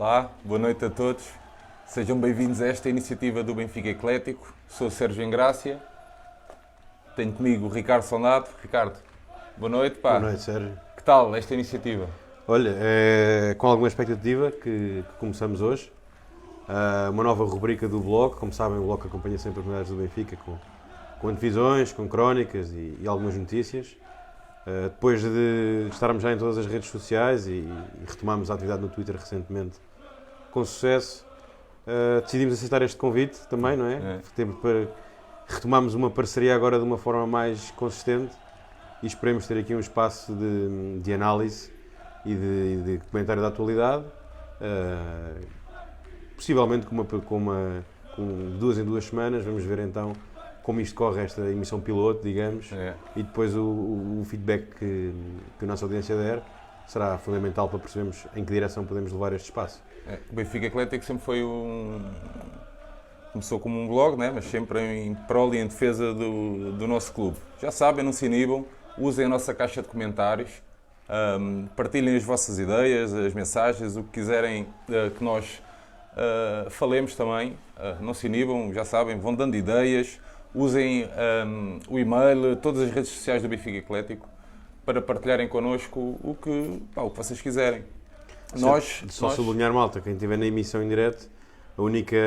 Olá, boa noite a todos. Sejam bem-vindos a esta iniciativa do Benfica Eclético. Sou o Sérgio Engrácia. Tenho comigo o Ricardo Sonato. Ricardo, boa noite, pá. Boa noite, Sérgio. Que tal esta iniciativa? Olha, é com alguma expectativa que começamos hoje. Uma nova rubrica do blog. Como sabem, o blog acompanha sempre as novidades do Benfica com antevisões, com crónicas e algumas notícias. Depois de estarmos já em todas as redes sociais e retomámos a atividade no Twitter recentemente com sucesso, decidimos aceitar este convite também, não é? Retomámos uma parceria agora de uma forma mais consistente e esperemos ter aqui um espaço de análise e de comentário da atualidade, possivelmente com duas em duas semanas. Vamos ver então como isto corre, esta emissão piloto, digamos, e depois o feedback que a nossa audiência der será fundamental para percebermos em que direção podemos levar este espaço. O Benfica Eclético sempre foi começou como um blog, né? Mas sempre em prol e em defesa do nosso clube. Já sabem, não se inibam, usem a nossa caixa de comentários, partilhem as vossas ideias, as mensagens, o que quiserem que nós falemos também. Não se inibam, já sabem, vão dando ideias. Usem o e-mail, todas as redes sociais do Benfica Eclético para partilharem connosco o que vocês quiserem. Só sublinhar, malta, quem estiver na emissão em direto, a única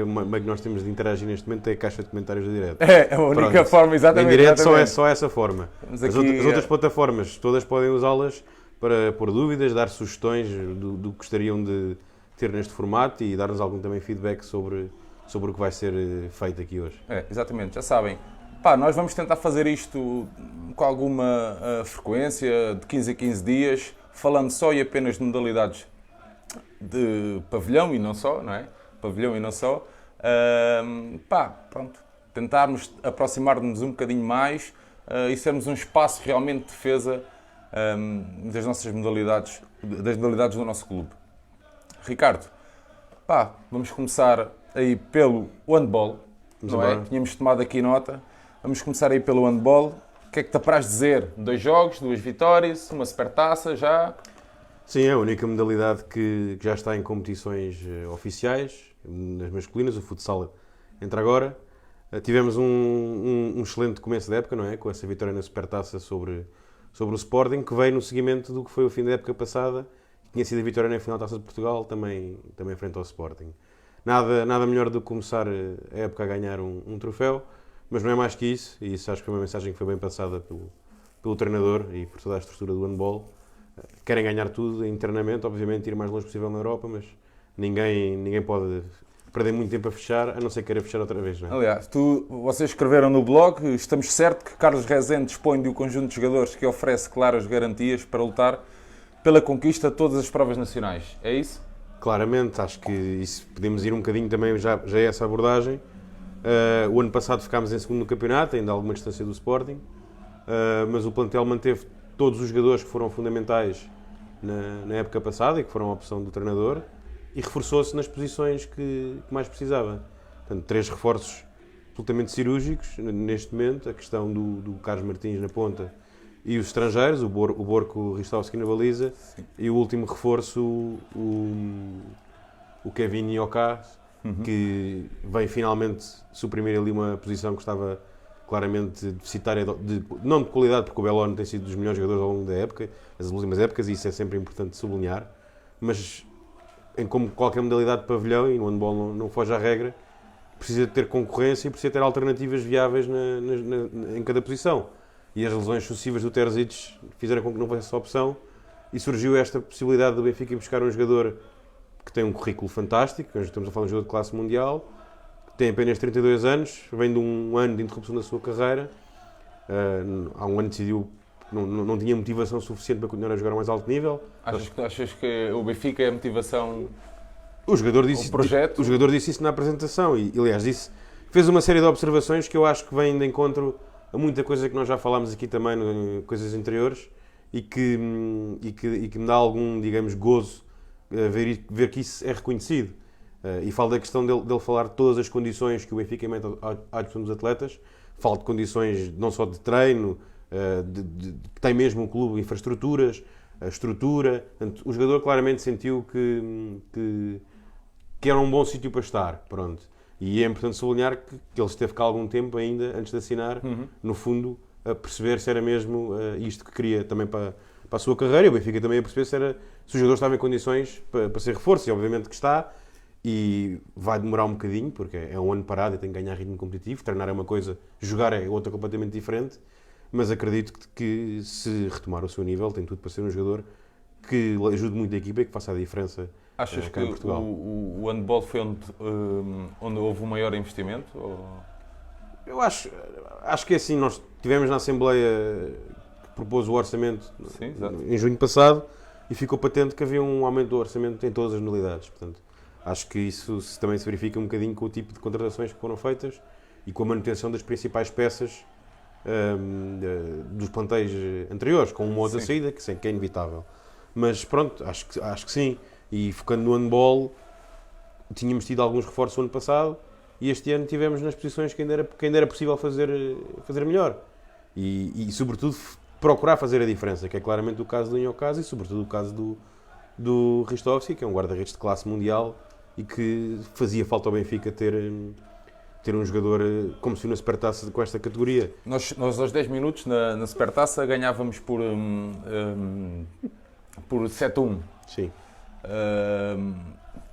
meio que nós temos de interagir neste momento é a caixa de comentários do direto. É a única forma, exatamente. Em direto exatamente. Só essa forma. As outras plataformas todas podem usá-las para pôr dúvidas, dar sugestões do que gostariam de ter neste formato e dar-nos algum também feedback sobre o que vai ser feito aqui hoje. Exatamente, já sabem. Nós vamos tentar fazer isto com alguma frequência, de 15 a 15 dias, falando só e apenas de modalidades de pavilhão e não só, não é? Pavilhão e não só. Pronto. Tentarmos aproximar-nos um bocadinho mais e sermos um espaço realmente de defesa das nossas modalidades, das modalidades do nosso clube. Ricardo, vamos começar aí pelo handball, não é? Tínhamos tomado aqui nota. Vamos começar aí pelo handball. O que é que te apraz dizer? 2 jogos, 2 vitórias, uma supertaça já? Sim, é a única modalidade que já está em competições oficiais, nas masculinas. O futsal entra agora. Tivemos um excelente começo da época, não é? Com essa vitória na supertaça sobre o Sporting, que veio no seguimento do que foi o fim da época passada, que tinha sido a vitória na final da Taça de Portugal, também frente ao Sporting. Nada melhor do que começar a época a ganhar um troféu, mas não é mais que isso, e isso acho que foi uma mensagem que foi bem passada pelo treinador e por toda a estrutura do handball. Querem ganhar tudo internamente, obviamente ir o mais longe possível na Europa, mas ninguém pode perder muito tempo a fechar, a não ser querer fechar outra vez, não é? Aliás, vocês escreveram no blog, estamos certo que Carlos Rezende dispõe de um conjunto de jogadores que oferece claras garantias para lutar pela conquista de todas as provas nacionais. É isso? Claramente, acho que isso podemos ir um bocadinho também já é essa abordagem. O ano passado ficámos em segundo no campeonato, ainda há alguma distância do Sporting, mas o plantel manteve todos os jogadores que foram fundamentais na época passada e que foram a opção do treinador e reforçou-se nas posições que mais precisava. Portanto, 3 reforços absolutamente cirúrgicos neste momento, a questão do Carlos Martins na ponta e os estrangeiros, o Borco Ristovski na baliza. Sim. E o último reforço, o Kevin Ioká, que vem finalmente suprimir ali uma posição que estava claramente deficitária, não de qualidade, porque o Belón tem sido dos melhores jogadores ao longo da época, das últimas épocas, e isso é sempre importante sublinhar, mas como qualquer modalidade de pavilhão, e no handball não foge à regra, precisa de ter concorrência e precisa ter alternativas viáveis em cada posição. E as lesões sucessivas do Terzic fizeram com que não fosse essa opção e surgiu esta possibilidade do Benfica ir buscar um jogador que tem um currículo fantástico. Estamos a falar de um jogador de classe mundial, que tem apenas 32 anos, vem de um ano de interrupção da sua carreira. Há um ano decidiu, não tinha motivação suficiente para continuar a jogar a mais alto nível. Achas que o Benfica é a motivação? O jogador disse isso na apresentação e aliás, fez uma série de observações que eu acho que vêm de encontro a muita coisa que nós já falámos aqui também, em coisas anteriores, e que me dá algum, digamos, gozo ver que isso é reconhecido. E falo da questão dele falar de todas as condições que o Benfica mete à disposição dos atletas. Falo de condições não só de treino, que tem mesmo um clube, infraestruturas, a estrutura. Portanto, o jogador claramente sentiu que era um bom sítio para estar. Pronto. E é importante sublinhar que ele esteve cá algum tempo ainda, antes de assinar, no fundo, a perceber se era mesmo isto que queria também para a sua carreira. E o Benfica também a perceber se o jogador estava em condições para ser reforço. E obviamente que está. E vai demorar um bocadinho, porque é um ano parado e tem que ganhar ritmo competitivo. Treinar é uma coisa, jogar é outra completamente diferente. Mas acredito que se retomar o seu nível, tem tudo para ser um jogador que ajude muito a equipa e que faça a diferença. Achas cá que em Portugal. o handball foi onde houve o maior investimento? Ou... Eu acho que é assim, nós tivemos na Assembleia que propôs o orçamento Sim, exato. em junho passado e ficou patente que havia um aumento do orçamento em todas as modalidades. Portanto, acho que isso também se verifica um bocadinho com o tipo de contratações que foram feitas e com a manutenção das principais peças dos plantéis anteriores, com uma outra saída, que é inevitável. Mas pronto, acho que sim. E focando no handball, tínhamos tido alguns reforços no ano passado e este ano tivemos nas posições que ainda era possível fazer melhor. E sobretudo, procurar fazer a diferença, que é claramente o caso do Inhocaso e sobretudo o caso do Ristovski, que é um guarda-redes de classe mundial e que fazia falta ao Benfica ter um jogador como se na Supertaça com esta categoria. Nós aos 10 minutos na Supertaça ganhávamos por 7-1. Sim.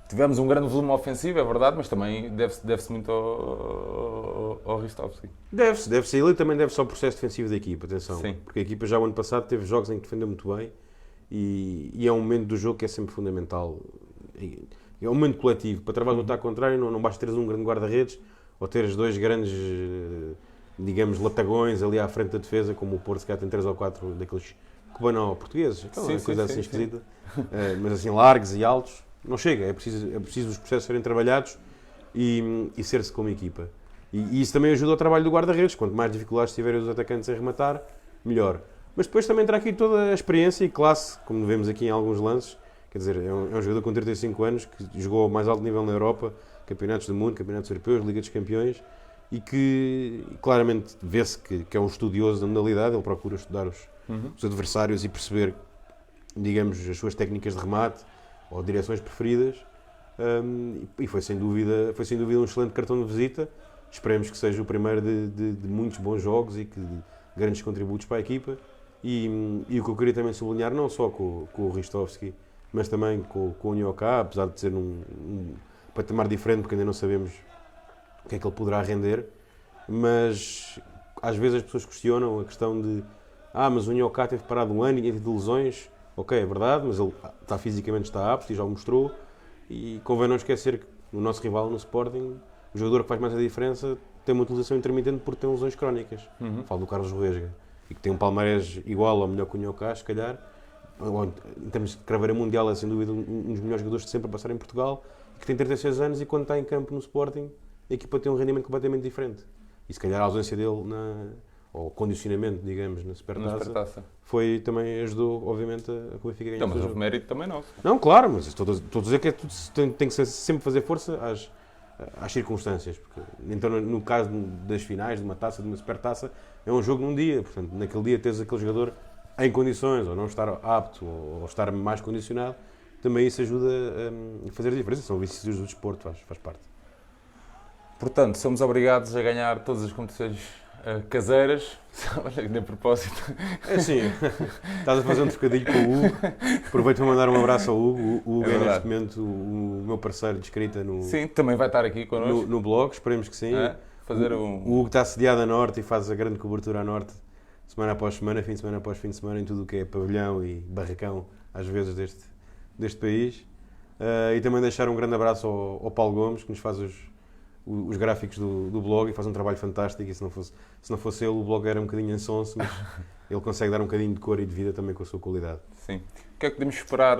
Tivemos um grande volume ofensivo, é verdade, mas também deve-se muito ao Ristovski. Deve-se ele e também deve-se ao processo defensivo da equipa, atenção. Sim. Porque a equipa já o ano passado teve jogos em que defendeu muito bem e é um momento do jogo que é sempre fundamental. É um momento coletivo. Para travar no ataque contrário não basta teres um grande guarda-redes ou teres dois grandes, digamos, latagões ali à frente da defesa, como o Porto, se calhar tem 3 ou 4 daqueles cubano-portugueses, aquela coisa assim esquisita, mas assim largos e altos. Não chega, é preciso os processos serem trabalhados e ser-se como equipa. E isso também ajuda ao trabalho do guarda-redes. Quanto mais dificuldades tiverem os atacantes em rematar, melhor. Mas depois também entra aqui toda a experiência e classe, como vemos aqui em alguns lances. Quer dizer, é um jogador com 35 anos que jogou ao mais alto nível na Europa, campeonatos do mundo, campeonatos europeus, Liga dos Campeões, e que claramente vê-se que é um estudioso da modalidade. Ele procura estudar os adversários e perceber, digamos, as suas técnicas de remate ou direções preferidas, e foi sem dúvida um excelente cartão de visita. Esperemos que seja o primeiro de muitos bons jogos e que de grandes contributos para a equipa. E o que eu queria também sublinhar, não só com o Ristovski, mas também com o Nhoká, apesar de ser um patamar diferente, porque ainda não sabemos o que é que ele poderá render, mas às vezes as pessoas questionam a questão de mas o Nhoká teve parado um ano e teve lesões. Ok, é verdade, mas ele fisicamente está apto e já o mostrou. E convém não esquecer que o nosso rival no Sporting, o jogador que faz mais a diferença, tem uma utilização intermitente porque tem lesões crónicas. Falo do Carlos Ruesga. E que tem um palmarés igual ou melhor que o Nhoká, se calhar. Em termos de craveira mundial, é sem dúvida um dos melhores jogadores de sempre a passar em Portugal. Que tem 36 anos e quando está em campo no Sporting, a equipa tem um rendimento completamente diferente. E se calhar a ausência dele ou condicionamento, digamos, na Supertaça, também ajudou, obviamente, a que o Benfica ganhasse o jogo. Mas houve mérito também nosso. Não, claro, mas estou a dizer que tem que sempre fazer força às circunstâncias. Porque, então, no caso das finais, de uma taça, de uma Supertaça, é um jogo num dia. Portanto, naquele dia tens aquele jogador em condições, ou não estar apto, ou estar mais condicionado, também isso ajuda a fazer a diferença. São vicissitudes do desporto, faz parte. Portanto, somos obrigados a ganhar todas as competições caseiras. Olha, de propósito. É assim, estás a fazer um trocadilho com o Hugo. Aproveito para mandar um abraço ao Hugo. O Hugo é neste momento o meu parceiro de escrita no... Sim, também vai estar aqui connosco. No blog, esperemos que sim. O Hugo está sediado a Norte e faz a grande cobertura a Norte, semana após semana, fim de semana após fim de semana, em tudo o que é pavilhão e barracão, às vezes, deste país. E também deixar um grande abraço ao Paulo Gomes, que nos faz os gráficos do blog e faz um trabalho fantástico. E se não fosse ele, o blog era um bocadinho ensonso, mas ele consegue dar um bocadinho de cor e de vida também com a sua qualidade. Sim. O que é que podemos esperar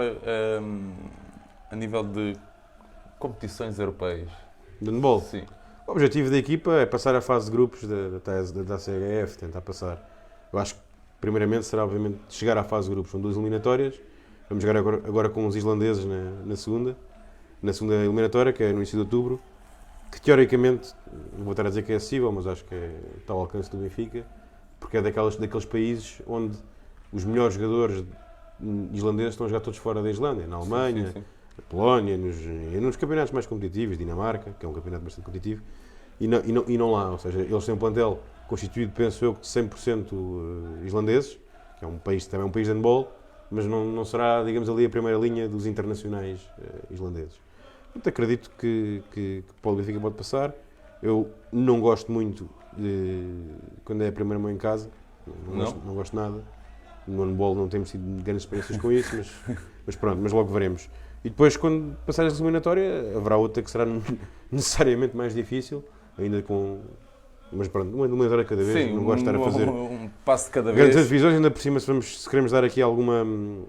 a nível de competições europeias? De handball? Sim. O objetivo da equipa é passar a fase de grupos da CHF, tentar passar. Eu acho que, primeiramente, será, obviamente, chegar à fase de grupos. São 2 eliminatórias. Vamos jogar agora com os islandeses na segunda eliminatória, que é no início de outubro, que teoricamente, não vou estar a dizer que é acessível, mas acho que está ao alcance do Benfica, porque é daqueles países onde os melhores jogadores islandeses estão a jogar todos fora da Islândia, na Alemanha, na Polónia, nos campeonatos mais competitivos, Dinamarca, que é um campeonato bastante competitivo, e não lá. Ou seja, eles têm um plantel constituído, penso eu, de 100% islandeses, que é um país, também é um país de handball, mas não será, digamos, ali a primeira linha dos internacionais islandeses. Portanto, acredito que o Benfica pode passar. Eu não gosto muito quando é a primeira mão em casa, não gosto nada. No handball não temos tido grandes experiências com isso, mas logo veremos. E depois, quando passar esta eliminatória, haverá outra que será necessariamente mais difícil, ainda com... Mas pronto, uma eliminatória cada vez, não gosto de estar a fazer um passo de cada grandes vez. divisões, ainda por cima, se queremos dar aqui algum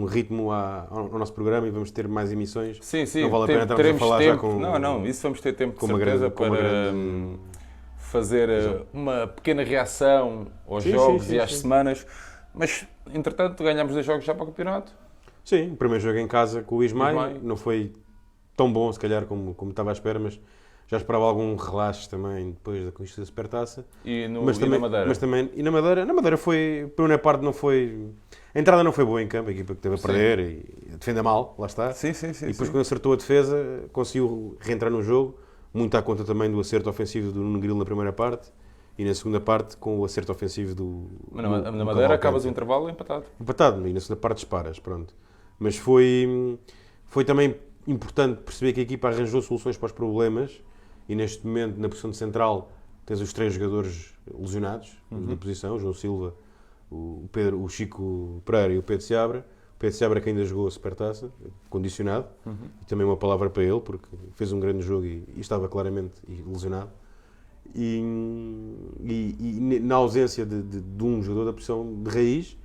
ritmo ao nosso programa e vamos ter mais emissões. Sim, não vale a pena estarmos a falar tempo. já com... Não, isso vamos ter tempo de com certeza uma grande fazer uma pequena reação aos jogos e às semanas. Mas, entretanto, ganhámos 2 jogos já para o campeonato. Sim, o primeiro jogo em casa com o Ismael não foi tão bom, se calhar, como estava à espera, mas já esperava algum relaxo também depois da conquista da Supertaça. E na Madeira? Mas também, e na Madeira foi, a primeira parte não foi... A entrada não foi boa em campo, a equipa que teve a perder e a defender mal, lá está. Sim. E depois quando acertou a defesa, conseguiu reentrar no jogo, muito à conta também do acerto ofensivo do Nuno Grilo na primeira parte e na segunda parte com o acerto ofensivo do... Mas na Madeira acabas o intervalo empatado. Empatado, e na segunda parte disparas, pronto. Mas foi também importante perceber que a equipa arranjou soluções para os problemas e neste momento, na posição de central, tens os 3 jogadores lesionados da posição, o João Silva, o Chico Pereira e o Pedro Seabra. O Pedro Seabra que ainda jogou a Supertaça, condicionado, e também uma palavra para ele, porque fez um grande jogo e estava claramente lesionado. E na ausência de um jogador da posição de raiz,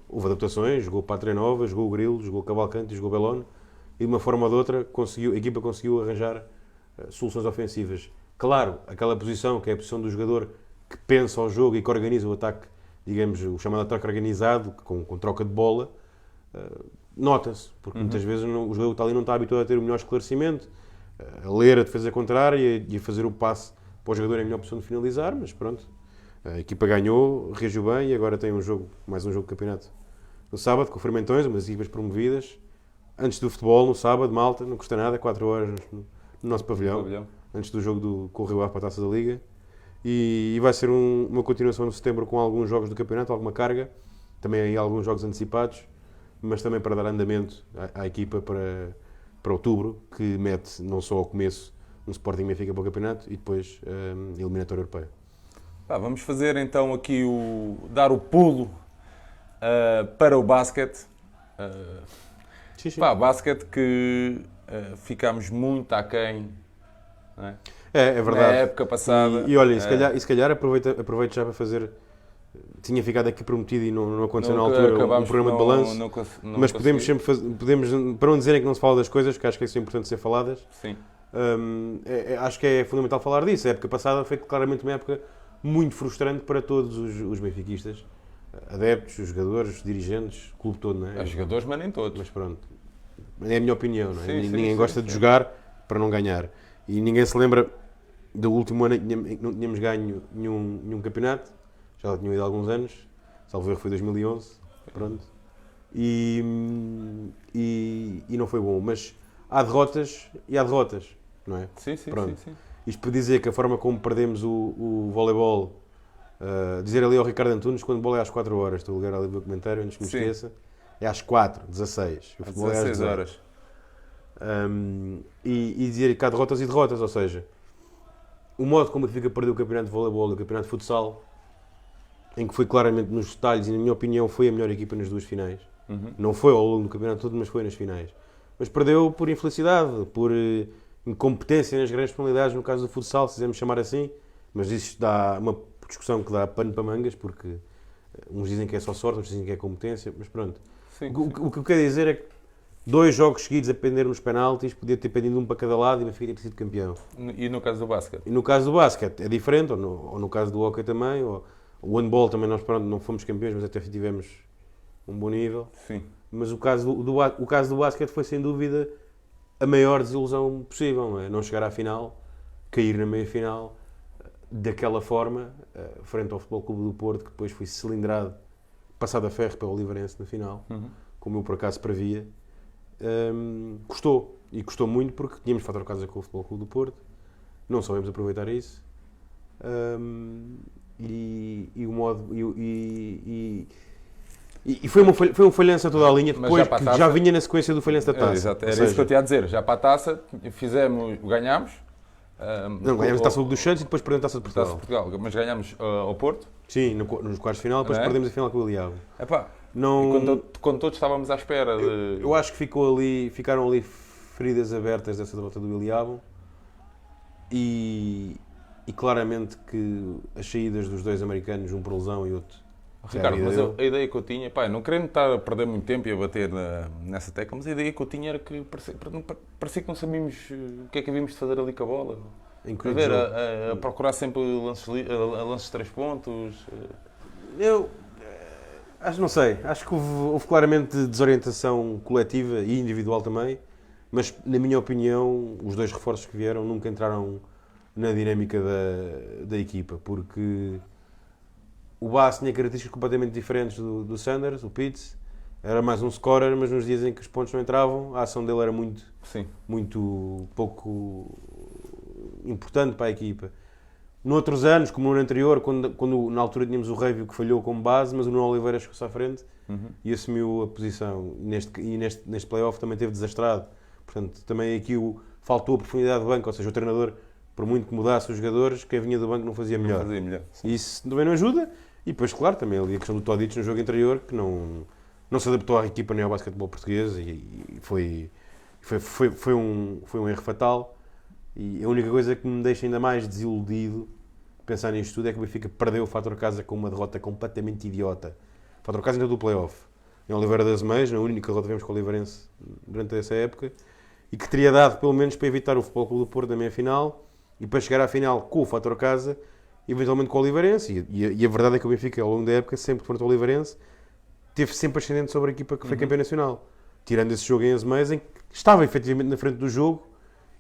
houve adaptações, jogou Pátria Nova, jogou o Grilo, jogou o Cavalcante, jogou o Belone, e de uma forma ou de outra a equipa conseguiu arranjar soluções ofensivas. Claro, aquela posição que é a posição do jogador que pensa ao jogo e que organiza o ataque, digamos, o chamado ataque organizado, com troca de bola, nota-se, porque muitas vezes o jogador que está ali não está habituado a ter o melhor esclarecimento, a ler a defesa contrária e a fazer o passe para o jogador em melhor posição de finalizar, mas pronto, a equipa ganhou, reagiu bem e agora tem mais um jogo de campeonato no sábado, com o Fermentões, umas equipas promovidas, antes do futebol, no sábado, Malta, não custa nada, 4 horas no nosso pavilhão, antes do jogo com o Rio Ave para a Taça da Liga. E vai ser uma continuação no setembro com alguns jogos do campeonato, alguma carga, também aí alguns jogos antecipados, mas também para dar andamento à equipa para outubro, que mete não só ao começo um Sporting Benfica para o campeonato e depois a eliminatória europeia. Vamos fazer então aqui dar o pulo para o basquete. Basquete que ficámos muito aquém, não é? É verdade. Na época passada. E olha, se calhar aproveito já para fazer... Tinha ficado aqui prometido e não aconteceu na altura um programa de balanço, mas podemos sempre fazer... Para não dizerem que não se fala das coisas, que acho que é importante ser faladas, sim. Acho que é fundamental falar disso. A época passada foi claramente uma época muito frustrante para todos os benfiquistas. Adeptos, os jogadores, os dirigentes, o clube todo, não é? Os jogadores, mas nem todos. Mas pronto, é a minha opinião, não é? Sim, ninguém gosta de jogar para não ganhar. E ninguém se lembra do último ano em que não tínhamos ganho nenhum campeonato. Já tinham ido há alguns anos. Salvo erro foi 2011. Pronto. E não foi bom. Mas há derrotas e há derrotas, não é? Sim. Isto para dizer que a forma como perdemos o voleibol, dizer ali ao Ricardo Antunes, quando o bola é às 4 horas, estou a ligar ali no comentário, antes que me esqueça, é às 4, 16. O futebol é às 16 horas. E dizer que há derrotas e derrotas, ou seja, o modo como a Benfica perdeu o campeonato de voleibol e o campeonato de futsal, em que foi claramente nos detalhes e, na minha opinião, foi a melhor equipa nas 2 finais. Não foi ao longo do campeonato todo, mas foi nas finais. Mas perdeu por infelicidade, por incompetência nas grandes penalidades, no caso do futsal, se quisermos chamar assim, mas isso dá uma discussão que dá pano para mangas, porque uns dizem que é só sorte, outros dizem que é competência, mas pronto. O que eu quero dizer é que 2 jogos seguidos a pender nos penaltis, podia ter pendido um para cada lado e o Benfica ter sido campeão. E no caso do basquete? E no caso do basquete é diferente, ou no caso do hóquei também, ou o handball também nós não fomos campeões, mas até tivemos um bom nível. Sim. Mas o caso do basquete foi sem dúvida a maior desilusão possível, não é? Não chegar à final, cair na meia-final daquela forma, frente ao Futebol Clube do Porto, que depois foi cilindrado passado a ferro pelo Oliveirense na final, como eu por acaso previa, custou. E custou muito porque tínhamos fator casa com o Futebol Clube do Porto, não soubemos aproveitar isso. E o modo... E foi um falhanço a toda a linha, depois que já vinha na sequência do falhanço da taça. Exato, era isso que eu te ia dizer. Já para a taça, ganhámos. Não, ganhámos a Taça dos Santos e depois perdemos a Taça de Portugal. Mas ganhámos ao Porto. Sim, nos quartos de final, depois perdemos a final com o Iliabo. Quando todos estávamos à espera de... Eu acho que ficaram ali feridas abertas dessa derrota do Iliabo e claramente que as saídas dos dois americanos, um por lesão e outro... Ricardo, mas a ideia que eu tinha, não querendo estar a perder muito tempo e a bater nessa tecla, mas a ideia que eu tinha era que parecia que não sabíamos o que é que havíamos de fazer ali com a bola. A procurar sempre lances de 3 pontos. Não sei, acho que houve claramente desorientação coletiva e individual também, mas na minha opinião os dois reforços que vieram nunca entraram na dinâmica da equipa, porque o Bass tinha características completamente diferentes do Sanders, o Pitts, era mais um scorer, mas nos dias em que os pontos não entravam, a ação dele era muito pouco importante para a equipa. Noutros anos, como no ano anterior, quando na altura tínhamos o Revio que falhou como base, mas o Nuno Oliveira chegou-se à frente e assumiu a posição. Neste play-off também teve desastrado. Portanto, também aqui faltou a profundidade de banco, ou seja, o treinador, por muito que mudasse os jogadores, quem vinha do banco não fazia melhor. Isso também não ajuda. E depois, claro, também ali a questão do Todic no jogo anterior, que não se adaptou à equipa nem ao basquetebol português e foi um erro fatal. E a única coisa que me deixa ainda mais desiludido pensar nisto tudo é que o Benfica perdeu o fator casa com uma derrota completamente idiota. O fator casa ainda do play-off. Em Oliveira das Meias, na única derrota que tivemos com o Oliveirense durante essa época, e que teria dado pelo menos para evitar o Futebol Clube do Porto na meia-final e para chegar à final com o fator casa, eventualmente com o Oliveirense. E a verdade é que o Benfica, ao longo da época, sempre que foi o Oliveirense, teve sempre ascendente sobre a equipa que foi campeã nacional. Tirando esse jogo em Azeméis, em que estava efetivamente na frente do jogo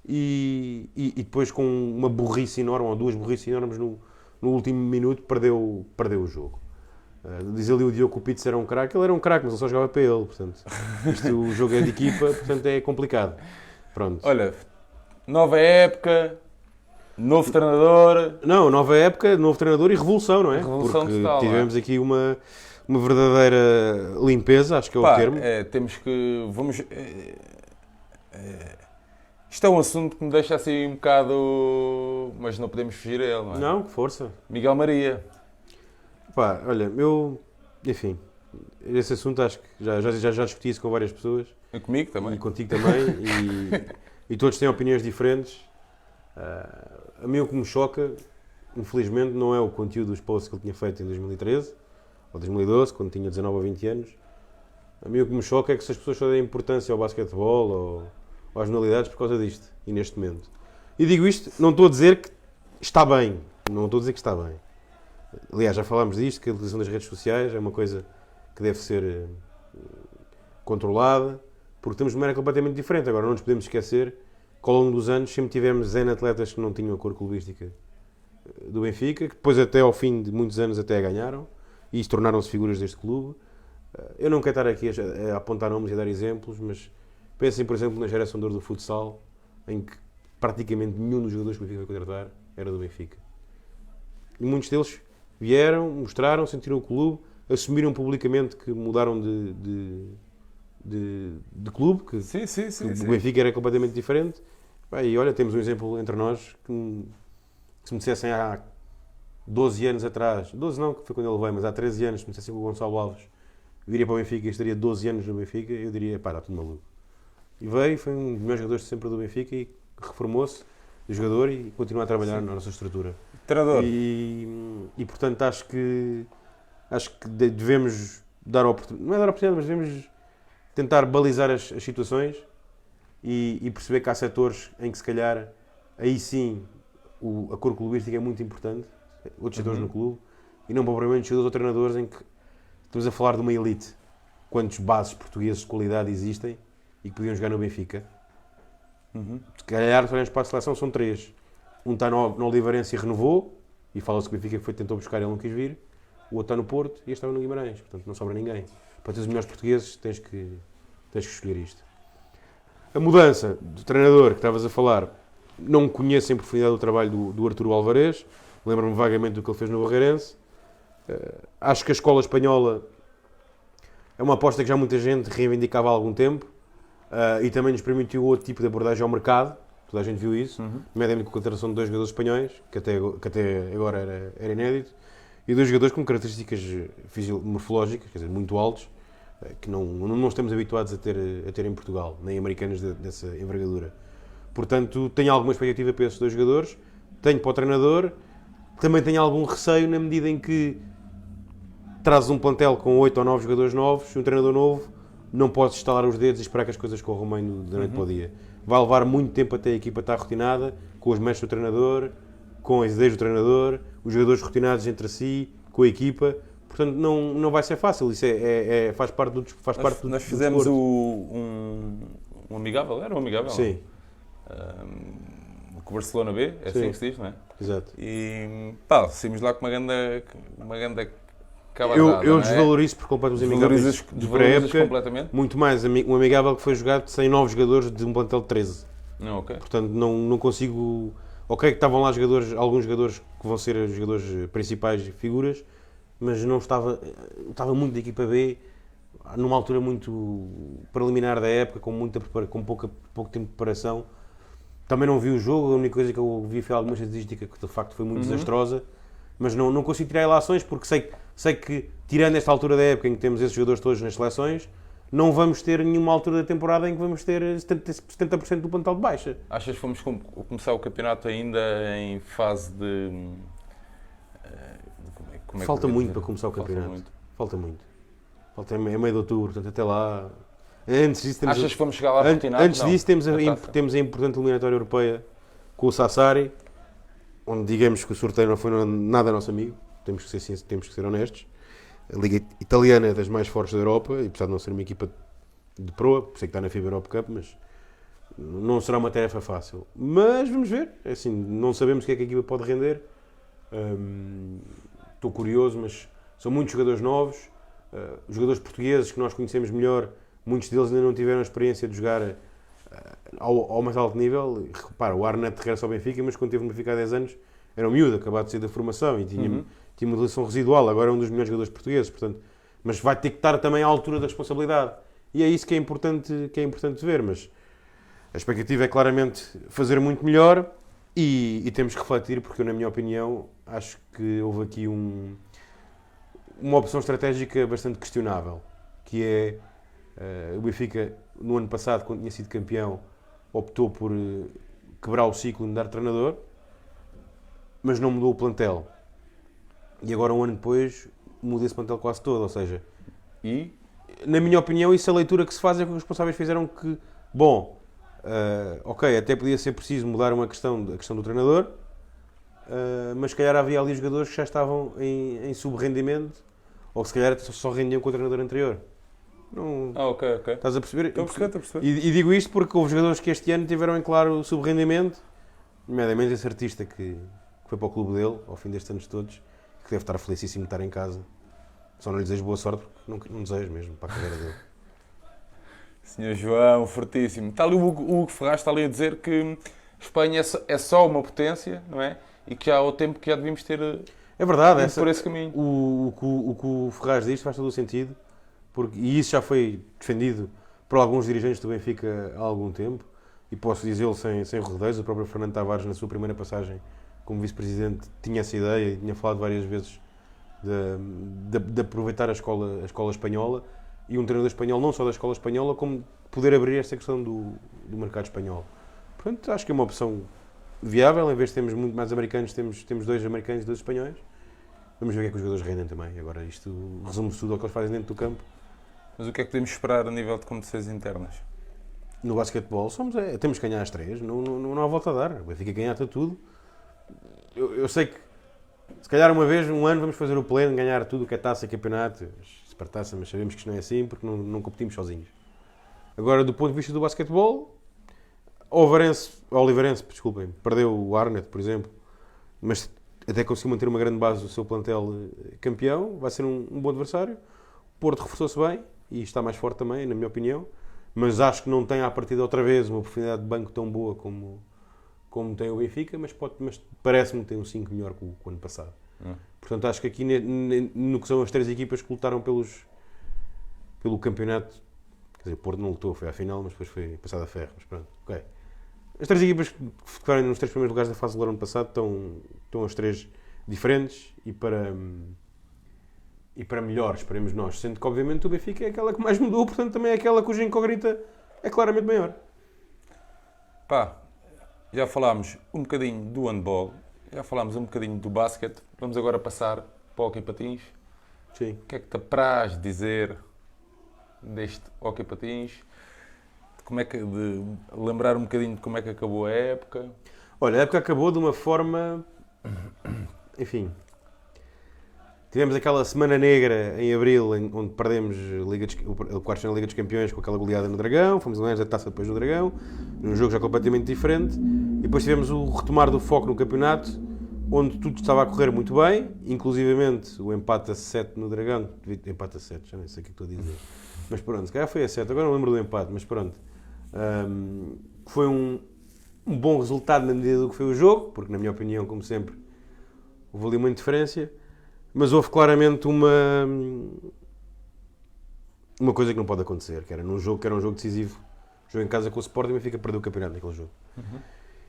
e depois com uma burrice enorme, ou duas burrices enormes no último minuto, perdeu o jogo. Diz ali o Diogo que o Pitts era um craque, ele era um craque, mas ele só jogava para ele. Portanto, o jogo é de equipa, portanto é complicado. Pronto. Olha, nova época... Novo treinador... Não, nova época, novo treinador e revolução, não é? Revolução porque total. Tivemos aqui uma verdadeira limpeza, acho que é o termo. Temos que... Isto é um assunto que me deixa assim um bocado... Mas não podemos fugir a ele, não é? Não, que força. Miguel Maria. Olha, enfim, esse assunto acho que já discuti isso com várias pessoas. E comigo também. E contigo também. e todos têm opiniões diferentes. A mim o que me choca, infelizmente, não é o conteúdo dos posts que ele tinha feito em 2013 ou 2012, quando tinha 19 ou 20 anos. A mim o que me choca é que se as pessoas só deem importância ao basquetebol ou às modalidades por causa disto, e neste momento. E digo isto, não estou a dizer que está bem. Não estou a dizer que está bem. Aliás, já falámos disto, que a utilização das redes sociais é uma coisa que deve ser controlada, porque temos uma era completamente diferente. Agora, não nos podemos esquecer que ao longo dos anos sempre tivemos N atletas que não tinham a cor clubística do Benfica, que depois até ao fim de muitos anos até a ganharam e tornaram-se figuras deste clube. Eu não quero estar aqui a apontar nomes e a dar exemplos, mas pensem, por exemplo, na geração de ouro do futsal, em que praticamente nenhum dos jogadores que o Benfica foi contratar era do Benfica. E muitos deles vieram, mostraram, sentiram o clube, assumiram publicamente que mudaram de clube, que o Benfica era completamente diferente. E olha, temos um exemplo entre nós que se me dissessem há 12 anos atrás, 12 não, que foi quando ele veio, mas há 13 anos, se me dissessem que o Gonçalo Alves viria para o Benfica e estaria 12 anos no Benfica, eu diria, está tudo maluco. E veio, foi um dos melhores jogadores de sempre do Benfica e reformou-se de jogador e continua a trabalhar na nossa estrutura. Treinador. E portanto acho que devemos dar oportunidade, não é dar oportunidade, mas devemos tentar balizar as situações e perceber que há setores em que se calhar aí sim a cor clubística é muito importante, outros setores no clube, e não propriamente jogadores ou treinadores em que estamos a falar de uma elite. Quantos bases portugueses de qualidade existem e que podiam jogar no Benfica? Se calhar, se olharmos para a seleção, são 3. Um está no Oliveirense e renovou, e fala-se que o Benfica tentou buscar e ele não quis vir. o outro está no Porto e este estava no Guimarães. Portanto, não sobra ninguém. Para ter os melhores portugueses, tens que escolher isto. A mudança do treinador que estavas a falar, não conheço em profundidade o trabalho do Arturo Alvarez, lembro-me vagamente do que ele fez no Barreirense. Acho que a escola espanhola é uma aposta que já muita gente reivindicava há algum tempo e também nos permitiu outro tipo de abordagem ao mercado. Toda a gente viu isso, nomeadamente com a contratação de 2 jogadores espanhóis, que até agora era inédito, e 2 jogadores com características morfológicas, quer dizer, muito altos, que não estamos habituados a ter em Portugal, nem americanos dessa envergadura. Portanto, tenho alguma expectativa para esses 2 jogadores, tenho para o treinador, também tenho algum receio na medida em que trazes um plantel com 8 ou 9 jogadores novos, um treinador novo, não podes estalar os dedos e esperar que as coisas corram bem da noite para o dia. Vai levar muito tempo até a equipa estar rotinada, com os mestres do treinador, com as ideias do treinador, os jogadores rotinados entre si, com a equipa. Portanto, não vai ser fácil. Isso faz parte do Nós fizemos um amigável, era um amigável? Sim. Com o Barcelona B, é assim que se diz, não é? Exato. E saímos lá com uma grande cabazada, eu desvalorizo por completo os amigáveis de pré-época, completamente? muito mais um amigável que foi jogado sem 9 jogadores de um plantel de 13. Okay. Portanto, não consigo... Ok, que estavam lá alguns jogadores que vão ser os jogadores principais figuras, mas não estava muito da equipa B, numa altura muito preliminar da época, com pouco tempo de preparação. Também não vi o jogo, a única coisa que eu vi foi alguma estatística que de facto foi muito desastrosa, mas não consigo tirar ilações porque sei que, tirando esta altura da época em que temos esses jogadores todos nas seleções, não vamos ter nenhuma altura da temporada em que vamos ter 70% do plantel de baixa. Achas que vamos começar o campeonato ainda em fase de... Falta muito para começar o campeonato. Falta muito. É meio de outubro, portanto até lá... Antes disso, achas que vamos chegar lá rotinados? Antes disso temos a importante eliminatória europeia com o Sassari, onde digamos que o sorteio não foi nada nosso amigo, temos que ser honestos. A Liga Italiana é das mais fortes da Europa, e apesar de não ser uma equipa de proa, por isso é que está na FIBA Europa Cup, mas não será uma tarefa fácil. Mas vamos ver, é assim, não sabemos o que é que a equipa pode render. Estou curioso, mas são muitos jogadores novos, os jogadores portugueses que nós conhecemos melhor, muitos deles ainda não tiveram a experiência de jogar ao mais alto nível. Repara, o Arnett regressa ao Benfica, mas quando teve no Benfica há 10 anos era um miúdo, acabado de sair da formação e tinha uma relação residual, agora é um dos melhores jogadores portugueses, portanto, mas vai ter que estar também à altura da responsabilidade. E é isso que é importante ver, mas a expectativa é claramente fazer muito melhor e temos que refletir, porque eu, na minha opinião, acho que houve aqui uma opção estratégica bastante questionável, que é o Benfica, no ano passado, quando tinha sido campeão, optou por quebrar o ciclo e mudar de treinador, mas não mudou o plantel. E agora, um ano depois, muda esse plantel quase todo, ou seja... E, na minha opinião, isso é a leitura que se faz é que os responsáveis fizeram que... Bom, ok, até podia ser preciso mudar a questão do treinador, mas se calhar havia ali jogadores que já estavam em subrendimento, ou se calhar só rendiam com o treinador anterior. Não... ok. Estás a perceber? Estou a perceber. E digo isto porque houve jogadores que este ano tiveram em claro subrendimento, nomeadamente esse artista que foi para o clube dele, ao fim destes anos todos, que deve estar felicíssimo de estar em casa. Só não lhe desejo boa sorte, porque não desejo mesmo para a carreira dele. Senhor João, fortíssimo. Está ali o Hugo Ferraz, está ali a dizer que Espanha é só uma potência, não é? E que já há o tempo que já devíamos ter é verdade, por esse caminho. O que o Ferraz diz faz todo o sentido, e isso já foi defendido por alguns dirigentes do Benfica há algum tempo, e posso dizê-lo sem rodeios. O próprio Fernando Tavares, na sua primeira passagem como vice-presidente, tinha essa ideia e tinha falado várias vezes de aproveitar a escola espanhola e um treinador espanhol, não só da escola espanhola, como poder abrir esta questão do mercado espanhol. Portanto, acho que é uma opção viável. Em vez de termos muito mais americanos, temos 2 americanos e 2 espanhóis. Vamos ver o que é que os jogadores rendem também. Agora, isto resume-se tudo ao que eles fazem dentro do campo. Mas o que é que podemos esperar a nível de competições internas? No basquetebol, temos que ganhar as 3, não há volta a dar. O Benfica ganhar-te tudo. Eu sei que, se calhar uma vez, um ano, vamos fazer o pleno, ganhar tudo o que é taça e campeonato, supertaça, mas sabemos que isto não é assim, porque não competimos sozinhos. Agora, do ponto de vista do basquetebol, o Oliveirense, desculpem, perdeu o Arnett, por exemplo, mas até conseguiu manter uma grande base do seu plantel campeão, vai ser um bom adversário. O Porto reforçou-se bem e está mais forte também, na minha opinião, mas acho que não tem à partida outra vez uma oportunidade de banco tão boa como tem o Benfica, mas parece-me que tem um 5 melhor que o ano passado. Portanto, acho que aqui no que são as 3 equipas que lutaram pelo campeonato, quer dizer, o Porto não lutou, foi à final, mas depois foi passado a ferro, mas pronto, ok. As 3 equipas que ficaram nos 3 primeiros lugares da fase regular ano passado estão as 3 diferentes e para melhor, esperemos nós. Sendo que, obviamente, o Benfica é aquela que mais mudou, portanto, também é aquela cuja incógnita é claramente maior. Pá, já falámos um bocadinho do handball, já falámos um bocadinho do basquete, vamos agora passar para o hóquei patins. Sim. O que é que te apraz dizer deste hóquei patins? De lembrar um bocadinho de como é que acabou a época? Olha, a época acabou de uma forma... Enfim... Tivemos aquela semana negra em abril, onde perdemos o quarto na Liga dos Campeões com aquela goleada no Dragão, fomos eliminados da taça depois no Dragão, num jogo já completamente diferente, e depois tivemos o retomar do foco no campeonato, onde tudo estava a correr muito bem, inclusivamente o empate a 7 no Dragão, empate a 7, já nem sei o que estou a dizer, mas pronto, se calhar foi a 7, agora não lembro do empate, mas pronto. Foi um bom resultado na medida do que foi o jogo, porque na minha opinião, como sempre, houve ali uma interferência. Mas houve claramente uma coisa que não pode acontecer, que era um jogo decisivo, jogo em casa com o Sporting, e o Benfica perdeu o campeonato naquele jogo.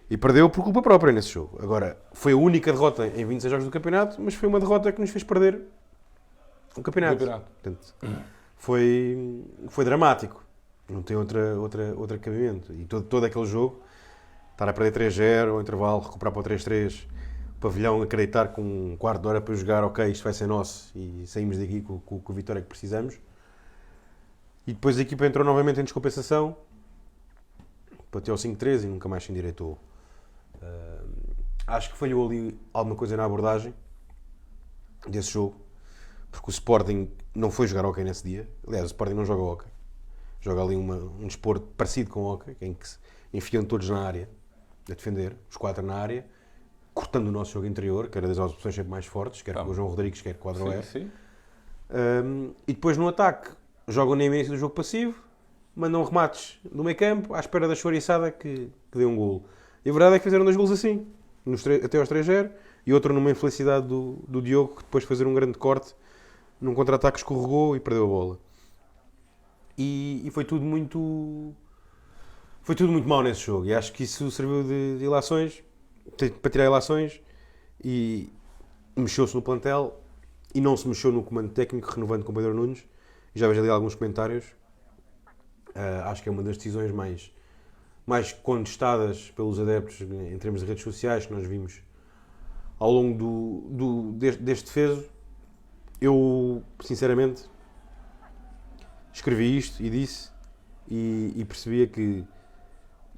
E perdeu por culpa própria nesse jogo. Agora, foi a única derrota em 26 jogos do campeonato, mas foi uma derrota que nos fez perder o campeonato. Portanto, foi dramático. Não tem outro cabimento. E todo aquele jogo, estar a perder 3-0, ao intervalo, recuperar para o 3-3... pavilhão, acreditar com um quarto de hora para jogar, ok, isto vai ser nosso e saímos daqui com a vitória que precisamos. E depois a equipa entrou novamente em descompensação, bateu ao 5-3 e nunca mais se endireitou. Acho que falhou ali alguma coisa na abordagem desse jogo, porque o Sporting não foi jogar hóquei nesse dia. Aliás, o Sporting não joga hóquei. Joga ali um desporto parecido com o hóquei, em que se enfiam todos na área, a defender, os 4 na área, cortando o nosso jogo interior, que era das opções sempre mais fortes, quer com o João Rodrigues, quer com o Adroer. E depois no ataque, jogam no início do jogo passivo, mandam remates do meio campo, à espera da chouriçada que dê um golo. E a verdade é que fizeram 2 golos assim, até aos 3-0, e outro numa infelicidade do Diogo, que depois de fazer um grande corte, num contra-ataque escorregou e perdeu a bola. E foi tudo muito mau nesse jogo, e acho que isso serviu de ilações, para tirar ilações, e mexeu-se no plantel e não se mexeu no comando técnico, renovando com o Pedro Nunes. Já vejo ali alguns comentários. Acho que é uma das decisões mais contestadas pelos adeptos em termos de redes sociais que nós vimos ao longo deste defeso. Eu, sinceramente, escrevi isto e disse e percebia que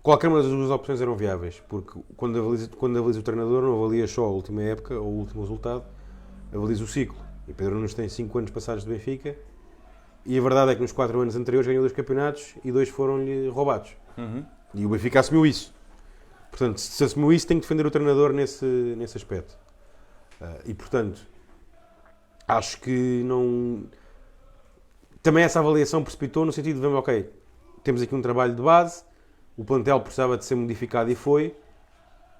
qualquer uma das duas opções eram viáveis, porque quando avaliza o treinador, não avalia só a última época ou o último resultado, avaliza o ciclo. E Pedro Nunes tem 5 anos passados de Benfica, e a verdade é que nos 4 anos anteriores ganhou 2 campeonatos e 2 foram-lhe roubados. E o Benfica assumiu isso. Portanto, se assumiu isso, tem que defender o treinador nesse aspecto. E, portanto, acho que não... Também essa avaliação precipitou no sentido de, ok, temos aqui um trabalho de base, o plantel precisava de ser modificado e foi.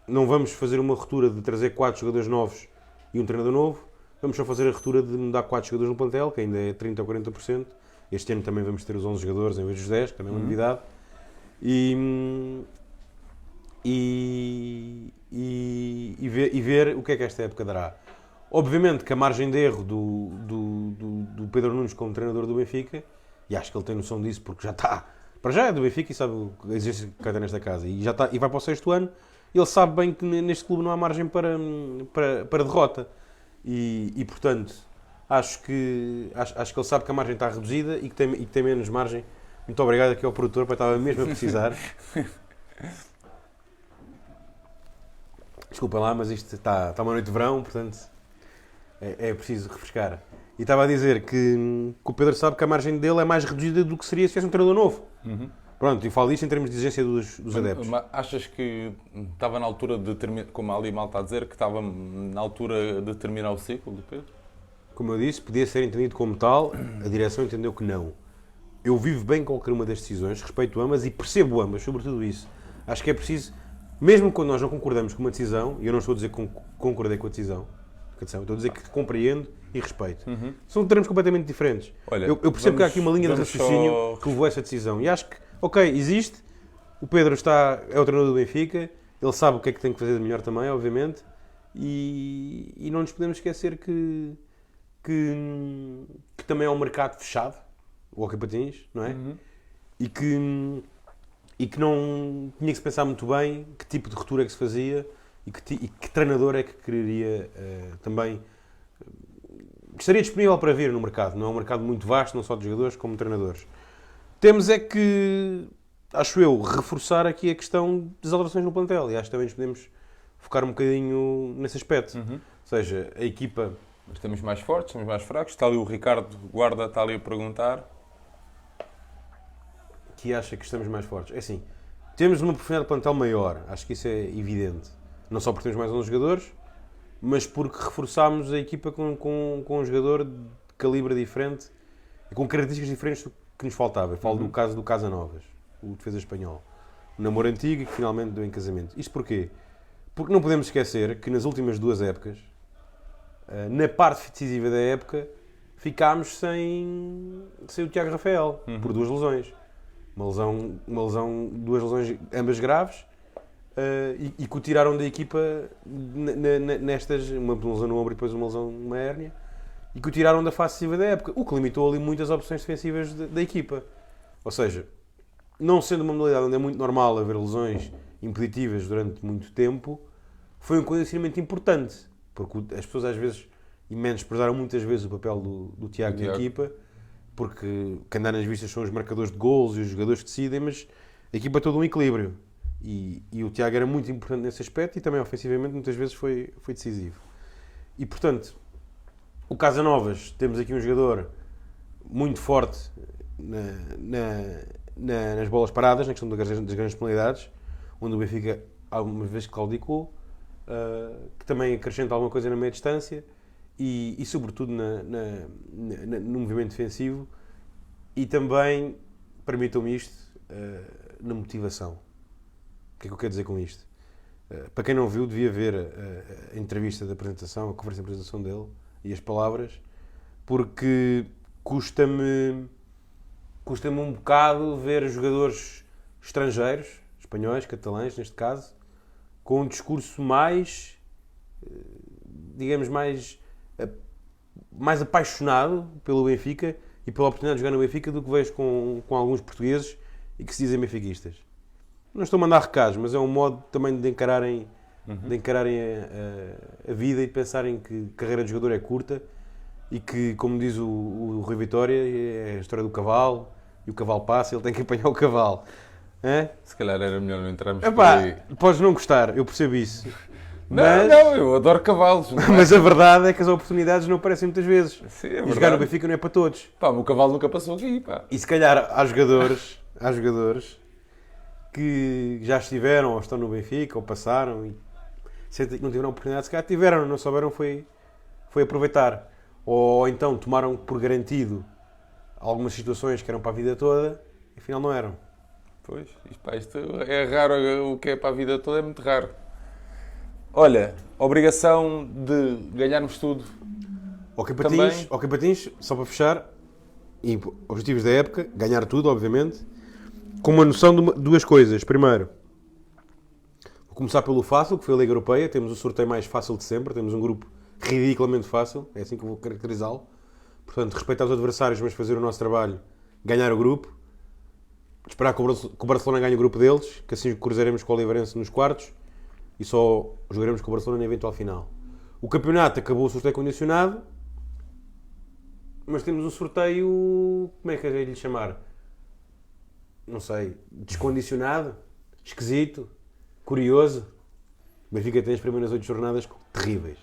Não vamos fazer uma ruptura de trazer 4 jogadores novos e um treinador novo. Vamos só fazer a ruptura de mudar 4 jogadores no plantel, que ainda é 30% ou 40%. Este ano também vamos ter os 11 jogadores em vez dos 10, que também é uma novidade. E ver o que é que esta época dará. Obviamente que a margem de erro do Pedro Nunes como treinador do Benfica, e acho que ele tem noção disso porque já está... Para já é do Benfica e sabe a exigência que está nesta casa. E vai para o 6º ano. Ele sabe bem que neste clube não há margem para derrota. E portanto, acho que ele sabe que a margem está reduzida e que tem menos margem. Muito obrigado aqui ao produtor, para estava mesmo a precisar. Desculpa lá, mas isto está uma noite de verão, portanto é preciso refrescar. E estava a dizer que o Pedro sabe que a margem dele é mais reduzida do que seria se tivesse um treinador novo. Pronto, e falo disto em termos de exigência dos adeptos. Mas achas que estava na altura de terminar, como ali mal está a dizer, que estava na altura de terminar o ciclo do Pedro? Como eu disse, podia ser entendido como tal, a direção entendeu que não. Eu vivo bem com qualquer uma das decisões, respeito ambas e percebo ambas, sobretudo isso. Acho que é preciso, mesmo quando nós não concordamos com uma decisão, e eu não estou a dizer que concordei com a decisão, estou a dizer que compreendo e respeito. São termos completamente diferentes. Olha, eu percebo que há aqui uma linha de raciocínio que levou a essa decisão. E acho que, ok, existe, o Pedro é o treinador do Benfica, ele sabe o que é que tem que fazer de melhor também, obviamente, e não nos podemos esquecer que também é um mercado fechado, o Hockey Patins, não é? E que não tinha que se pensar muito bem que tipo de ruptura é que se fazia e que treinador é que quereria também... Estaria disponível para vir no mercado. Não é um mercado muito vasto, não só de jogadores, como de treinadores. Temos é que, acho eu, reforçar aqui a questão das alterações no plantel. E acho que também nos podemos focar um bocadinho nesse aspecto. Ou seja, a equipa... Mas estamos mais fortes, estamos mais fracos. Está ali o Ricardo Guarda, está ali a perguntar. Que acha que estamos mais fortes. É assim, temos uma profundidade de plantel maior. Acho que isso é evidente. Não só porque temos mais 11 jogadores, mas porque reforçámos a equipa com um jogador de calibre diferente e com características diferentes do que nos faltava. Eu falo do caso do Casanovas, o defesa espanhol. Um namoro antigo e que finalmente deu em casamento. Isto porquê? Porque não podemos esquecer que nas últimas 2 épocas, na parte decisiva da época, ficámos sem o Tiago Rafael, por 2 lesões. Duas lesões ambas graves, e que o tiraram da equipa nestas, uma lesão no ombro e depois uma lesão numa hérnia, e que o tiraram da fase decisiva da época, o que limitou ali muitas opções defensivas da equipa. Ou seja, não sendo uma modalidade onde é muito normal haver lesões impeditivas durante muito tempo, foi um condicionamento importante, porque as pessoas às vezes, e menosprezaram muitas vezes o papel do Tiago na equipa, porque quem anda nas vistas são os marcadores de golos e os jogadores que decidem, mas a equipa é todo um equilíbrio. E o Tiago era muito importante nesse aspecto e também ofensivamente muitas vezes foi decisivo. E portanto, o Casanovas, temos aqui um jogador muito forte nas bolas paradas, na questão das grandes penalidades, onde o Benfica algumas vezes claudicou, que também acrescenta alguma coisa na meia distância e sobretudo no movimento defensivo e também, permitam-me isto, na motivação. O que é que eu quero dizer com isto? Para quem não viu, devia ver a entrevista de apresentação, a conferência de apresentação dele e as palavras, porque custa-me um bocado ver jogadores estrangeiros, espanhóis, catalães neste caso, com um discurso mais, digamos, mais apaixonado pelo Benfica e pela oportunidade de jogar no Benfica do que vejo com alguns portugueses e que se dizem benfiquistas. Não estou a mandar recados, mas é um modo também de encararem, a vida e de pensarem que a carreira de jogador é curta e que, como diz o Rui Vitória, é a história do cavalo e o cavalo passa e ele tem que apanhar o cavalo. Se calhar era melhor não entrarmos por aí. Podes não gostar, eu percebo isso. Não, eu adoro cavalos. Mas a verdade é que as oportunidades não aparecem muitas vezes. Sim, é e verdade. jogar no Benfica não é para todos. Pá, o meu cavalo nunca passou aqui, pá. E se calhar há jogadores que já estiveram ou estão no Benfica ou passaram e sentem que não tiveram oportunidade, se calhar tiveram, não souberam foi aproveitar. Ou então tomaram por garantido algumas situações que eram para a vida toda e afinal não eram. Pois, isto é raro, o que é para a vida toda é muito raro. Olha, obrigação de ganharmos tudo. Hockey Patins, só para fechar, e objetivos da época, ganhar tudo, obviamente, com uma noção de 2 coisas. Primeiro, vou começar pelo fácil, que foi a Liga Europeia. Temos o sorteio mais fácil de sempre. Temos um grupo ridiculamente fácil. É assim que eu vou caracterizá-lo. Portanto, respeitar os adversários, mas fazer o nosso trabalho, ganhar o grupo. Esperar que o Barcelona ganhe o grupo deles, que assim cruzaremos com o Oliveirense nos quartos e só jogaremos com o Barcelona na eventual final. O campeonato acabou o sorteio condicionado, mas temos um sorteio, como é que é lhe chamar? Não sei, descondicionado, esquisito, curioso. O Benfica tem as primeiras 8 jornadas terríveis.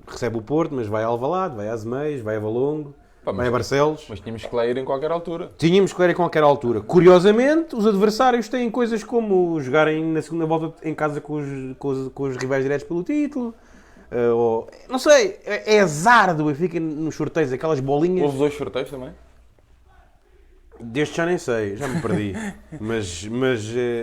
Recebe o Porto, mas vai a Alvalade, vai a Azeméis, vai a Valongo, Pá, vai a Barcelos. Mas tínhamos que lá ir em qualquer altura. Tínhamos que ir em qualquer altura. Curiosamente, os adversários têm coisas como jogarem na segunda volta em casa com os rivais diretos pelo título. Não sei, é azar do Benfica nos sorteios, aquelas bolinhas. Houve 2 sorteios também? Deste já nem sei, já me perdi. mas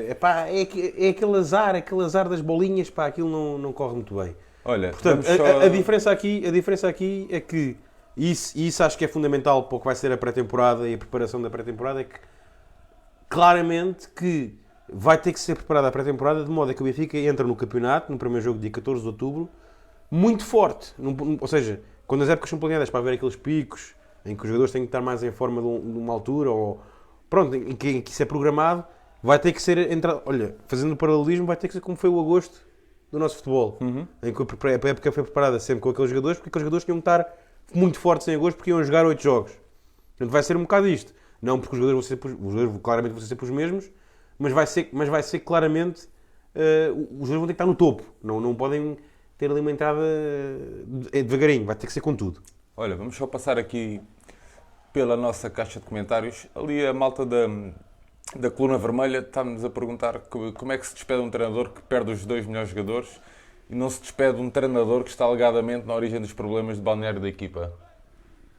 epá, é aquele azar das bolinhas, pá, aquilo não corre muito bem. Olha, portanto, a diferença aqui é que isso acho que é fundamental para o que vai ser a pré-temporada e a preparação da pré-temporada, é que claramente que vai ter que ser preparada a pré-temporada de modo a que o Benfica entra no campeonato, no primeiro jogo dia 14 de outubro, muito forte. Ou seja, quando as épocas são planeadas para haver aqueles picos em que os jogadores têm que estar mais em forma de uma altura, ou pronto, em que isso é programado, vai ter que ser, olha, fazendo o paralelismo, vai ter que ser como foi o agosto do nosso futebol, em que a época foi preparada sempre com aqueles jogadores, porque aqueles jogadores tinham que estar muito fortes em agosto porque iam jogar 8 jogos. Portanto, vai ser um bocado isto. Não porque os jogadores claramente vão ser sempre os mesmos, mas vai ser claramente os jogadores vão ter que estar no topo. Não podem ter ali uma entrada devagarinho, vai ter que ser com tudo. Olha, vamos só passar aqui pela nossa caixa de comentários. Ali a malta da coluna vermelha está-nos a perguntar como é que se despede um treinador que perde os 2 melhores jogadores e não se despede um treinador que está alegadamente na origem dos problemas de balneário da equipa.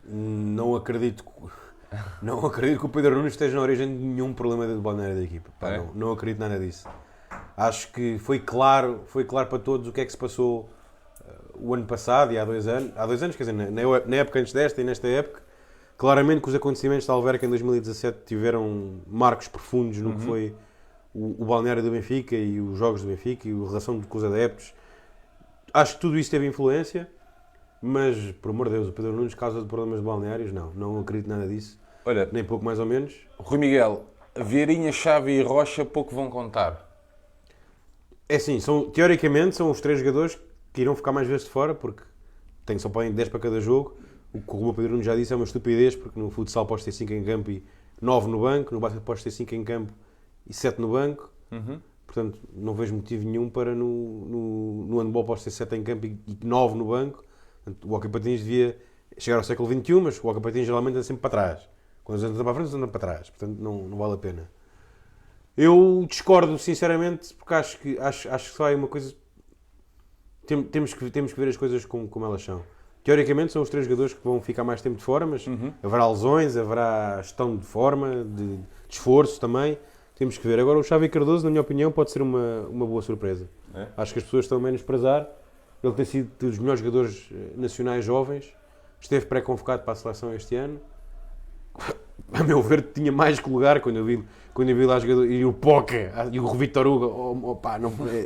Não acredito que o Pedro Nunes esteja na origem de nenhum problema de balneário da equipa. Pá, não acredito nada disso. Acho que foi claro para todos o que é que se passou o ano passado e há 2 anos, quer dizer, na época antes desta e nesta época. Claramente que os acontecimentos de Alverca em 2017 tiveram marcos profundos no que foi o balneário do Benfica e os jogos do Benfica e a relação com os adeptos. Acho que tudo isso teve influência, mas, por amor de Deus, o Pedro Nunes, causa de problemas de balneários, não acredito nada disso. Olha, nem pouco mais ou menos. Rui Miguel, Vieirinha, Xavi e Rocha pouco vão contar. É assim, teoricamente são os 3 jogadores que irão ficar mais vezes de fora, porque só podem 10 para cada jogo. O que o Pedro Nunes já disse é uma estupidez, porque no futsal podes ter 5 em campo e 9 no banco, no basquete podes ter 5 em campo e 7 no banco. Portanto, não vejo motivo nenhum para no handball podes ter 7 em campo e 9 no banco. Portanto, o hockey patins devia chegar ao século XXI, mas o hockey patins geralmente anda sempre para trás. Quando eles andam para a frente, eles andam para trás. Portanto, não vale a pena. Eu discordo, sinceramente, porque acho que só há uma coisa... Temos que ver as coisas como elas são. Teoricamente são os 3 jogadores que vão ficar mais tempo de fora, mas haverá lesões, haverá gestão de forma, de esforço também. Temos que ver. Agora o Xavi Cardoso, na minha opinião, pode ser uma boa surpresa. Acho que as pessoas estão a menosprezar. Ele tem sido dos melhores jogadores nacionais jovens. Esteve pré-convocado para a seleção este ano. A meu ver, tinha mais que lugar quando eu vi lá jogador. E o Poca e o Vitor Hugo,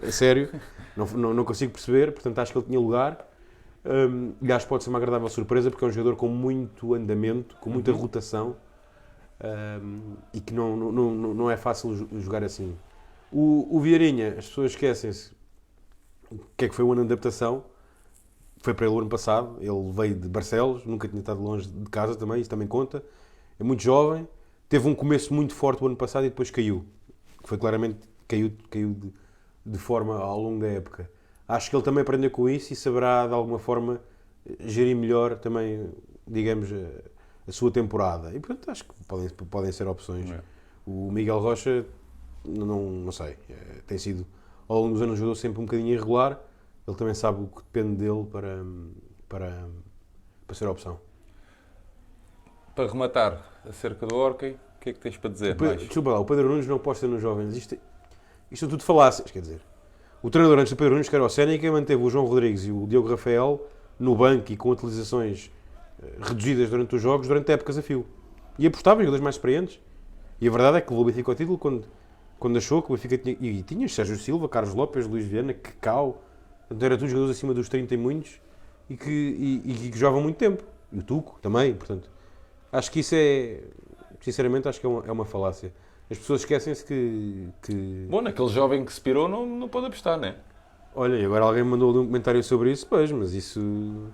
é sério, não consigo perceber. Portanto, acho que ele tinha lugar. E acho que pode ser uma agradável surpresa porque é um jogador com muito andamento, com muita rotação e que não é fácil jogar assim. O Vieirinha, as pessoas esquecem-se o que é que foi o ano de adaptação. Foi para ele o ano passado, ele veio de Barcelos, nunca tinha estado longe de casa também, isso também conta. É muito jovem, teve um começo muito forte o ano passado e depois caiu. Foi claramente, caiu de forma ao longo da época. Acho que ele também aprendeu com isso e saberá, de alguma forma, gerir melhor também, digamos, a sua temporada. E, portanto, acho que podem ser opções. O Miguel Rocha, não sei, tem sido, ao longo dos anos, um jogador sempre um bocadinho irregular. Ele também sabe o que depende dele para ser a opção. Para rematar, acerca do hockey, o que é que tens para dizer mais? Desculpa lá, o Pedro Nunes não aposta nos jovens. Isto são tudo falácias, quer dizer. O treinador antes do Pedro Nunes, que era o Sénica, manteve o João Rodrigues e o Diogo Rafael no banco e com utilizações reduzidas durante os jogos, durante épocas a fio. E apostava em jogadores mais experientes. E a verdade é que levou o Benfica ao título quando achou que o Benfica tinha... E tinha Sérgio Silva, Carlos Lopes, Luís Viana, Cacau. Portanto, eram todos jogadores acima dos 30 e muitos e que jogavam muito tempo. E o Tuco também, portanto. Acho que isso sinceramente, acho que é uma falácia. As pessoas esquecem-se que... Bom, naquele jovem que se pirou não pode apostar, não é? Olha, e agora alguém me mandou um comentário sobre isso, pois, mas isso...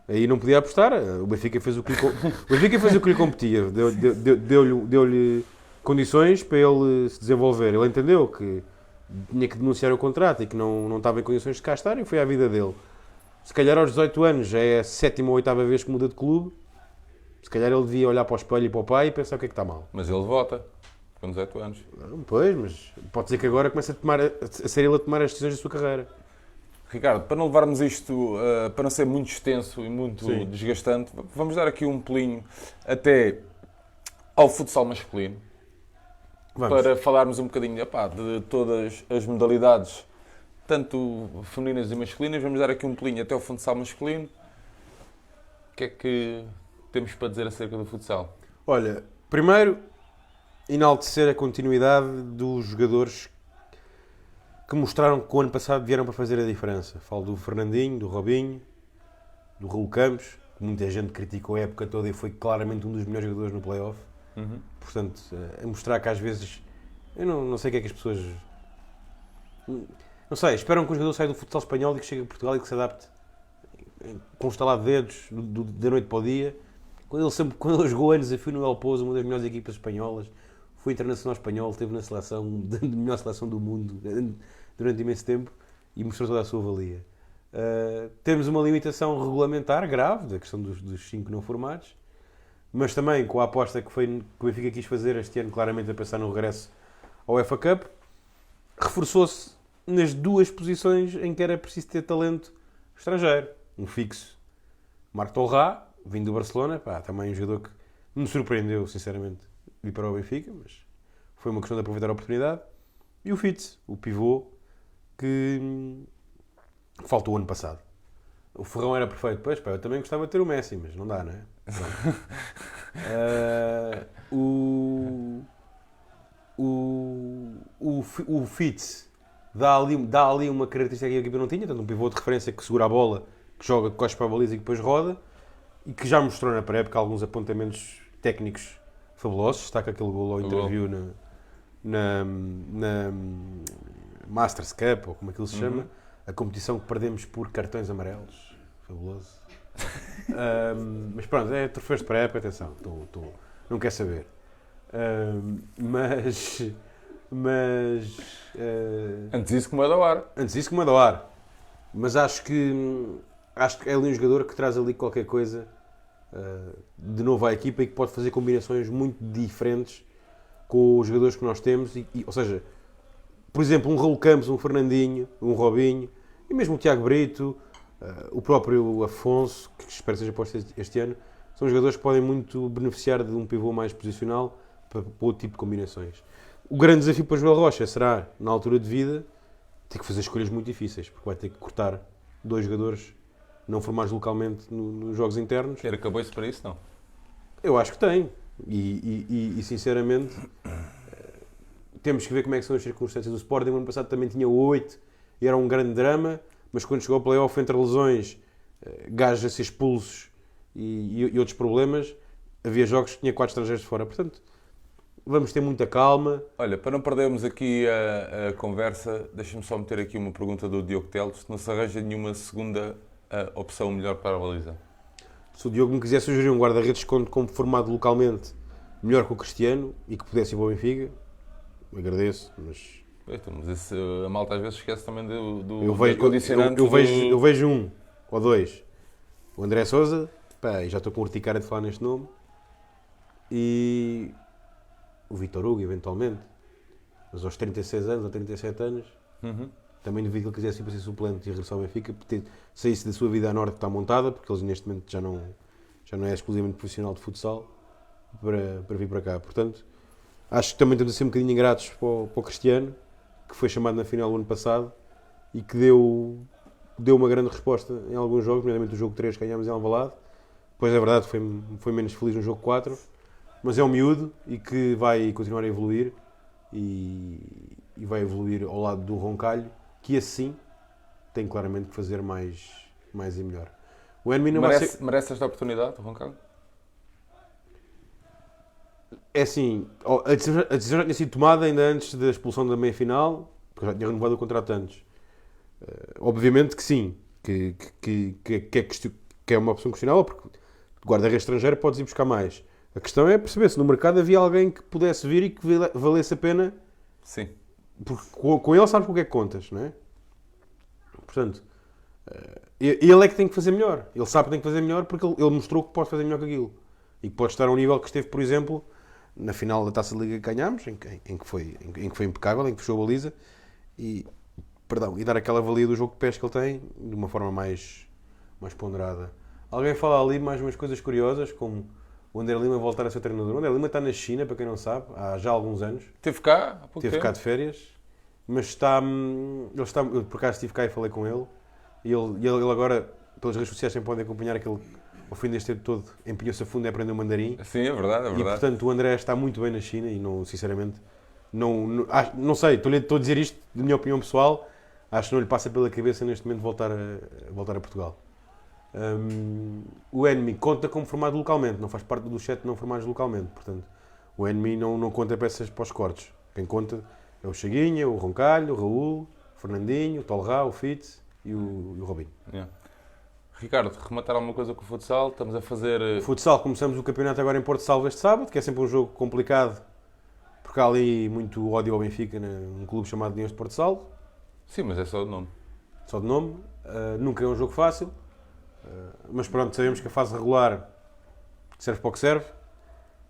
Aí não podia apostar. O Benfica fez o que lhe competia. Deu-lhe condições para ele se desenvolver. Ele entendeu que tinha que denunciar o contrato e que não estava em condições de cá estar e foi à vida dele. Se calhar aos 18 anos já é a 7ª ou 8ª vez que muda de clube. Se calhar ele devia olhar para o espelho e para o pai e pensar o que é que está mal. Mas ele vota com 18 anos. Pois, mas pode ser que agora comece a ser ele a tomar as decisões da sua carreira. Ricardo, para não levarmos isto, para não ser muito extenso e muito desgastante, vamos dar aqui um pelinho até ao futsal masculino. Vamos. Para falarmos um bocadinho de todas as modalidades, tanto femininas e masculinas. Vamos dar aqui um pelinho até ao futsal masculino. O que é que temos para dizer acerca do futsal? Olha, primeiro, enaltecer a continuidade dos jogadores que mostraram que o ano passado vieram para fazer a diferença. Falo do Fernandinho, do Robinho, do Raul Campos, que muita gente criticou a época toda e foi claramente um dos melhores jogadores no play-off. Portanto, a mostrar que às vezes... Eu não sei o que é que as pessoas... Não sei, esperam que um jogador saia do futsal espanhol e que chegue a Portugal e que se adapte com um estalar de dedos da noite para o dia. Quando ele jogou anos a fio no El Pozo, uma das melhores equipas espanholas, foi internacional espanhol, esteve na seleção, da melhor seleção do mundo durante imenso tempo e mostrou toda a sua valia. Temos uma limitação regulamentar grave da questão dos 5 não formados, mas também com a aposta que o Benfica quis fazer este ano, claramente a pensar no regresso ao UEFA Cup, reforçou-se nas duas posições em que era preciso ter talento estrangeiro. Um fixo, Marc Torrá, vindo do Barcelona, também um jogador que me surpreendeu, sinceramente, ir para o Benfica, mas foi uma questão de aproveitar a oportunidade. E o Fitz, o pivô, que faltou o ano passado. O Ferrão era perfeito. Pois, eu também gostava de ter o Messi, mas não dá, não é? O Fitz dá ali uma característica que a equipa não tinha, tanto um pivô de referência que segura a bola, que joga de costas para a baliza e que depois roda, e que já mostrou na pré-época alguns apontamentos técnicos fabulosos. Destaca aquele gol ao interview na Masters Cup, ou como aquilo se chama, a competição que perdemos por cartões amarelos. Fabuloso. Mas pronto, é troféus de pré-época, atenção, não quer saber. Antes disso como é da ar. Antes disso como é da ar. Mas acho que é ali um jogador que traz ali qualquer coisa de novo à equipa e que pode fazer combinações muito diferentes com os jogadores que nós temos. Ou seja, por exemplo, um Raul Campos, um Fernandinho, um Robinho, e mesmo o Tiago Brito, o próprio Afonso, que espero que seja posto este ano, são jogadores que podem muito beneficiar de um pivô mais posicional para outro tipo de combinações. O grande desafio para Joel Rocha será, na altura de vida, ter que fazer escolhas muito difíceis, porque vai ter que cortar 2 jogadores não formados localmente nos jogos internos. Ter acabou-se para isso, não? Eu acho que tem. E sinceramente, temos que ver como é que são as circunstâncias do Sporting. O ano passado também tinha 8 e era um grande drama, mas quando chegou ao play-off entre lesões, gajos a ser expulsos e outros problemas, havia jogos que tinha 4 estrangeiros de fora. Portanto, vamos ter muita calma. Olha, para não perdermos aqui a conversa, deixa-me só meter aqui uma pergunta do Diogo Teles. Não se arranja nenhuma segunda opção melhor para a baliza? Se o Diogo me quiser sugerir um guarda-redes como formado localmente melhor que o Cristiano e que pudesse ir para o Benfica, agradeço, mas... Mas a malta às vezes esquece também do condicionante. Eu vejo um ou 2. O André Sousa, e já estou com urticária de falar neste nome, e o Vítor Hugo, eventualmente, mas aos 36 anos ou 37 anos, também duvido que ele quisesse ir para ser suplente e regressar ao Benfica, saísse da sua vida à norte que está montada, porque eles neste momento já não é exclusivamente profissional de futsal, para vir para cá. Portanto, acho que também estamos a ser um bocadinho ingratos para o Cristiano, que foi chamado na final do ano passado e que deu uma grande resposta em alguns jogos, nomeadamente o jogo 3 que ganhámos em Alvalade. Depois é verdade, foi menos feliz no jogo 4, mas é um miúdo e que vai continuar a evoluir e vai evoluir ao lado do Roncalho, que assim tem claramente que fazer mais e melhor. O Enmi não merece esta oportunidade, o Roncalho? É assim, a decisão já tinha sido tomada ainda antes da expulsão da meia-final, porque já tinha renovado o contrato antes. Obviamente que sim, que é uma opção questionável, porque guarda-redes estrangeiro podes ir buscar mais. A questão é perceber se no mercado havia alguém que pudesse vir e que valesse a pena. Sim. Porque com ele sabes com o que é que contas, não é? Portanto, ele é que tem que fazer melhor. Ele sabe que tem que fazer melhor porque ele mostrou que pode fazer melhor que aquilo. e que pode estar a um nível que esteve, por exemplo, na final da Taça da Liga que ganhámos, em que foi impecável, em que fechou a baliza, e dar aquela valia do jogo de pés que ele tem de uma forma mais ponderada. Alguém fala ali mais umas coisas curiosas, como o André Lima voltar a ser treinador. O André Lima está na China, para quem não sabe, há já alguns anos. Teve cá há pouco Teve tempo. cá de férias, mas eu por acaso estive cá e falei com ele, e ele agora, pelas redes sociais, sempre podem acompanhar que ele, ao fim deste tempo todo, empenhou-se a fundo a aprender o mandarim. Sim, é verdade, é E, verdade. portanto, o André está muito bem na China e, não, sinceramente, não sei, estou a dizer isto da minha opinião pessoal, acho que não lhe passa pela cabeça neste momento voltar a Portugal. O Enemy conta como formado localmente, não faz parte dos 7 não formados localmente, portanto, o Enemy não conta peças para os cortes. Quem conta é o Chaguinha, o Roncalho, o Raul, o Fernandinho, o Tolrá, o Fitz e o Robinho. Yeah. Ricardo, rematar alguma coisa com o futsal? Estamos a fazer... Futsal, começamos o campeonato agora em Porto Salvo este sábado, que é sempre um jogo complicado, porque há ali muito ódio ao Benfica, num clube chamado Uniões de Porto Salvo, Sim, mas é só o nome. só de nome. Nunca é um jogo fácil, mas pronto, sabemos que a fase regular serve para o que serve.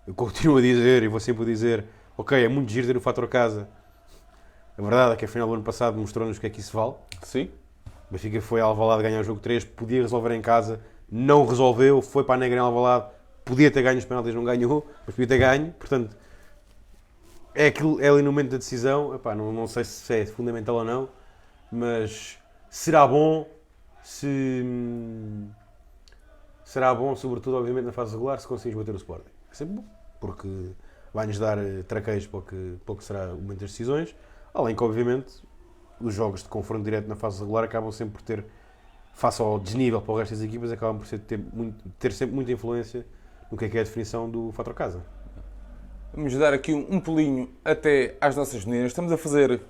Eu continuo a dizer, e vou sempre dizer, ok, é muito giro ter o fator casa. A verdade é que a final do ano passado mostrou-nos o que é que isso vale. Sim. O Benfica foi a Alvalade ganhar o jogo 3, podia resolver em casa, não resolveu, foi para a Negra em Alvalade, podia ter ganho os penaltis, não ganhou, mas podia ter ganho, portanto, é ali no momento da decisão. Epá, não sei se é fundamental ou não, mas será bom, sobretudo, obviamente, na fase regular, se conseguires bater o Sporting. É sempre bom, porque vai-nos dar traqueios para o que será o momento das decisões, além que, obviamente, os jogos de confronto direto na fase regular acabam sempre por ter, face ao desnível para o resto das equipas, acabam por ter sempre muita influência no que é a definição do fator casa. Vamos dar aqui um pulinho até às nossas meninas. Estamos a fazer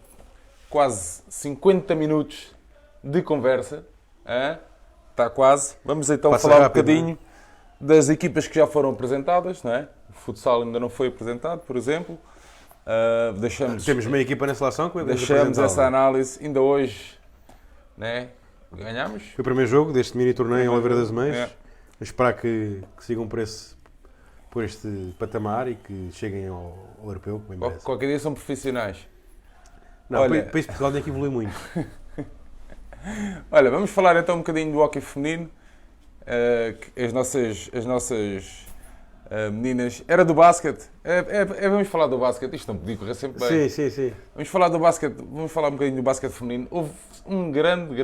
quase 50 minutos de conversa. Está quase. Vamos então Passa falar rápido, um bocadinho das equipas que já foram apresentadas, não é? O futsal ainda não foi apresentado, por exemplo. Temos meia equipa na seleção, como é que podemos Deixamos apresentá-la? essa análise ainda hoje, né? Ganhámos. Foi o primeiro jogo deste mini torneio em Oliveira das Mães. É. Esperar que sigam por este patamar e que cheguem ao europeu, como merece. Qualquer dia são profissionais. Não, Olha- o país de Portugal tem que evoluir muito. Olha, vamos falar então um bocadinho do hóquei feminino. Que as nossas meninas... Era do basquete. Vamos falar do basquete. Isto não podia correr sempre bem. Sim. Vamos falar do basquete. Vamos falar um bocadinho do basquete feminino. Houve uma grande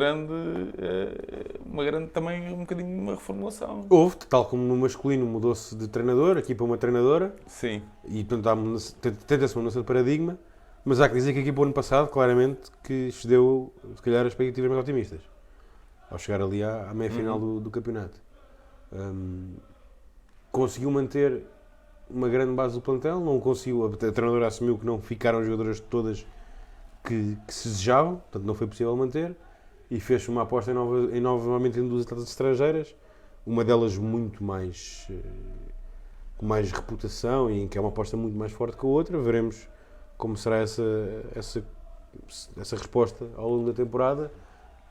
também, um bocadinho de uma reformulação. Houve, tal como no masculino, mudou-se de treinador, aqui para uma treinadora, Sim. e portanto tenta-se uma mudança de paradigma, mas há que dizer que aqui para o ano passado, claramente, que excedeu, se calhar, as expectativas mais otimistas, ao chegar ali à meia-final do campeonato. Conseguiu manter uma grande base do plantel, não conseguiu, a treinadora assumiu que não ficaram as jogadoras todas que se desejavam, portanto não foi possível manter, e fez uma aposta novamente em 2 atletas estrangeiras, uma delas muito mais com mais reputação e em que é uma aposta muito mais forte que a outra. Veremos como será essa resposta ao longo da temporada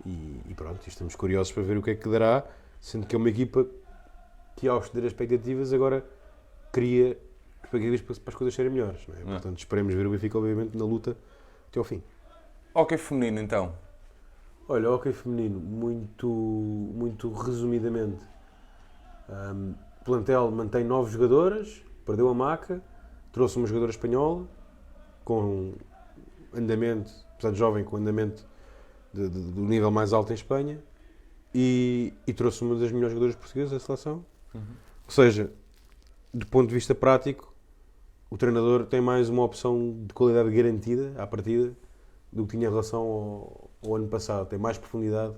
e pronto, estamos curiosos para ver o que é que dará, sendo que é uma equipa que, ao exceder as expectativas, agora cria expectativas para as coisas serem melhores, não é? Portanto, esperemos ver o Benfica, obviamente, na luta até ao fim. Hóquei feminino então. Olha, o hóquei feminino, muito resumidamente, o plantel mantém 9 jogadoras, perdeu a Maca, trouxe uma jogadora espanhola com andamento, apesar de jovem, com andamento do nível mais alto em Espanha, e trouxe uma das melhores jogadoras portuguesas da seleção. Ou seja, do ponto de vista prático, o treinador tem mais uma opção de qualidade garantida à partida do que tinha em relação ao ano passado. Tem mais profundidade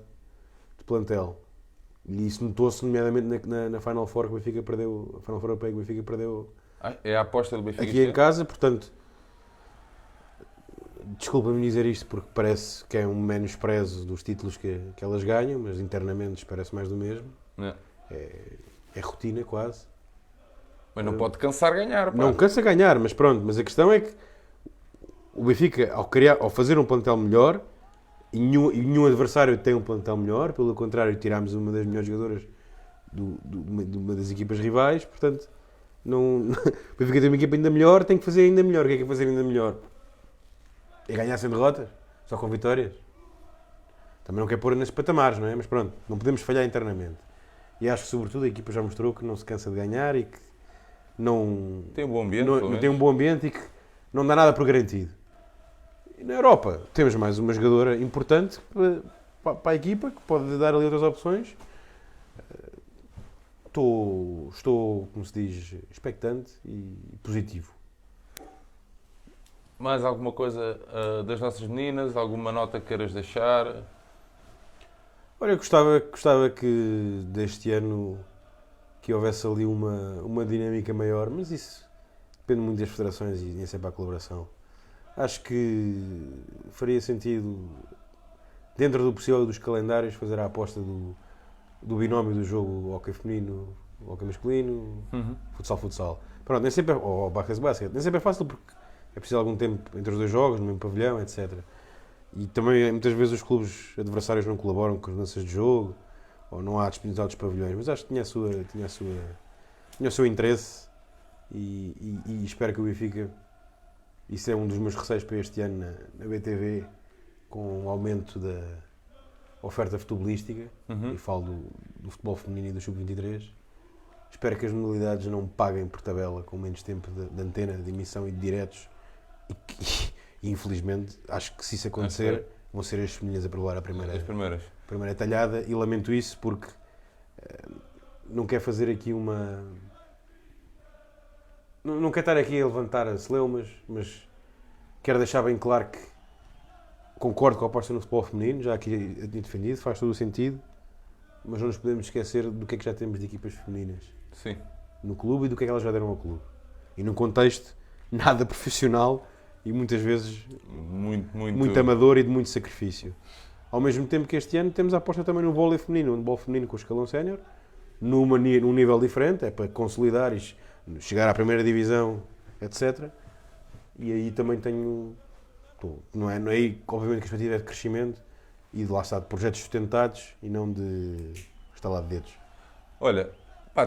de plantel. E isso notou-se nomeadamente na Final Four que o Benfica perdeu, a Final Four europeia que o Benfica perdeu É a aposta do Benfica aqui em casa. Portanto, desculpa-me dizer isto porque parece que é um menosprezo dos títulos que elas ganham, mas internamente parece mais do mesmo. É rotina quase. Mas não pode cansar ganhar, pá. Não cansa ganhar, mas pronto. Mas a questão é que o Benfica, ao fazer um plantel melhor, e nenhum adversário tem um plantel melhor, pelo contrário, tirámos uma das melhores jogadoras de uma das equipas rivais, portanto, Não, o Benfica tem uma equipa ainda melhor, tem que fazer ainda melhor. O que é fazer ainda melhor? É ganhar sem derrotas? Só com vitórias? Também não quer pôr nesses patamares, não é? Mas pronto, não podemos falhar internamente. E acho que, sobretudo, a equipa já mostrou que não se cansa de ganhar e que não Tem um bom ambiente, não tem um bom ambiente e que não dá nada por garantido. E na Europa temos mais uma jogadora importante para a equipa, que pode dar ali outras opções. Estou, como se diz, expectante e positivo. Mais alguma coisa das nossas meninas? Alguma nota que queiras deixar? Olha, gostava que deste ano que houvesse ali uma dinâmica maior, mas isso depende muito das federações e nem sempre há colaboração. Acho que faria sentido, dentro do possível dos calendários, fazer a aposta do binómio do jogo hóquei feminino, hóquei masculino, futsal. Pronto, nem sempre ou basquete, nem sempre é fácil porque é preciso algum tempo entre os dois jogos, no mesmo pavilhão, etc. E também muitas vezes os clubes adversários não colaboram com as mudanças de jogo, ou não há disponibilidade dos pavilhões, mas acho que tinha o seu interesse e espero que o Benfica, isso é um dos meus receios para este ano na BTV, com o aumento da oferta futebolística, e falo do futebol feminino e do sub-23, espero que as modalidades não paguem por tabela com menos tempo de antena, de emissão e de diretos e infelizmente acho que se isso acontecer vão ser as femininas a provar a primeira talhada e lamento isso porque não quero fazer aqui não quero estar aqui a levantar celeumas, mas quero deixar bem claro que concordo com a aposta no futebol feminino, já aqui eu tinha defendido, faz todo o sentido, mas não nos podemos esquecer do que é que já temos de equipas femininas. Sim. No clube e do que é que elas já deram ao clube. E num contexto nada profissional e muitas vezes muito amador e de muito sacrifício. Ao mesmo tempo que este ano temos a aposta também no vôlei feminino, no handball feminino com o escalão sénior, num nível diferente, é para consolidar e chegar à primeira divisão, etc. E aí também tenho... Não é aí, obviamente, que a expectativa é de crescimento e de lá está, de projetos sustentados e não de estalar de dedos. Olha,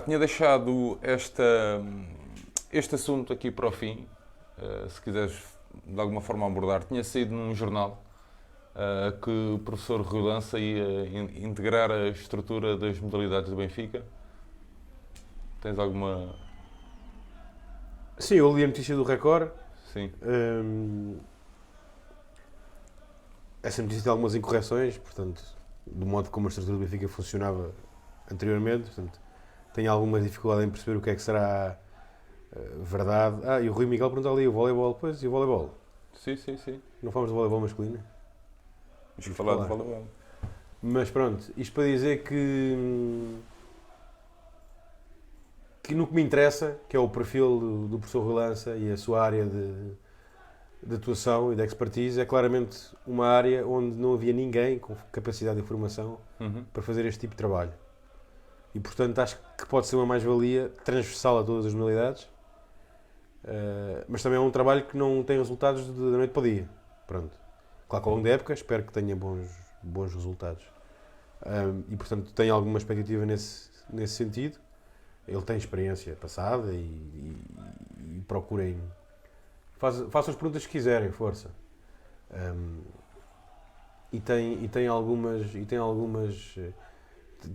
tinha deixado este assunto aqui para o fim, se quiseres de alguma forma abordar. Tinha saído num jornal que o professor Rui Lança ia integrar a estrutura das modalidades do Benfica. Tens alguma... Sim, eu li a notícia do Record. Sim. Essa notícia tem algumas incorreções, portanto, do modo como a estrutura do Benfica funcionava anteriormente, portanto, tenho alguma dificuldade em perceber o que é que será verdade. E o Rui Miguel perguntou ali, o voleibol, pois, e o voleibol? Sim. Não falamos do voleibol masculino? Vamos falar do voleibol. Mas pronto, isto para dizer que no que me interessa, que é o perfil do professor Rui Lança e a sua área de atuação e de expertise, é claramente uma área onde não havia ninguém com capacidade de formação para fazer este tipo de trabalho. E, portanto, acho que pode ser uma mais-valia transversal a todas as modalidades, mas também é um trabalho que não tem resultados da noite para o dia. Pronto. Claro que ao longo da época espero que tenha bons resultados. E, portanto, tenho alguma expectativa nesse sentido. Ele tem experiência passada e procurem... Façam as perguntas que quiserem, força. E tem algumas de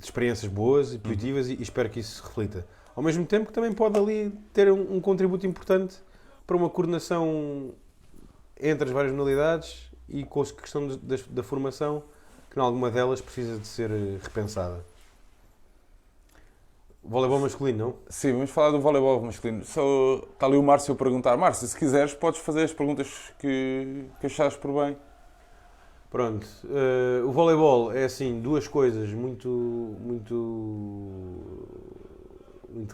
experiências boas e positivas e espero que isso se reflita. Ao mesmo tempo que também pode ali ter um contributo importante para uma coordenação entre as várias modalidades e com a questão da formação, que em alguma delas precisa de ser repensada. Voleibol masculino, não? Sim, vamos falar do voleibol masculino. Está ali o Márcio a perguntar. Márcio, se quiseres, podes fazer as perguntas que achares por bem. Pronto. O voleibol é assim, duas coisas muito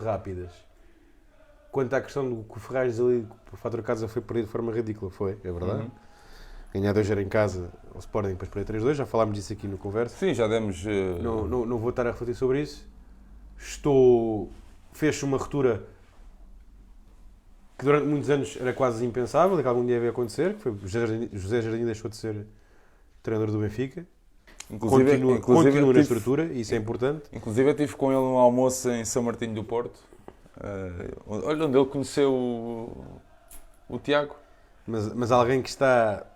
rápidas. Quanto à questão do que o Ferraz ali, o fator casa foi perdido de forma ridícula, é verdade? Ganhar 2-0 em casa ao Sporting, depois perder 3-2, já falámos disso aqui no Conversa. Sim, já demos... Não vou estar a refletir sobre isso. Fez uma ruptura que durante muitos anos era quase impensável e que algum dia ia acontecer, que foi José Jardim deixou de ser treinador do Benfica. Continua na estrutura, e isso é importante. Inclusive eu estive com ele num almoço em São Martinho do Porto, Olha onde ele conheceu o Tiago. Mas alguém que está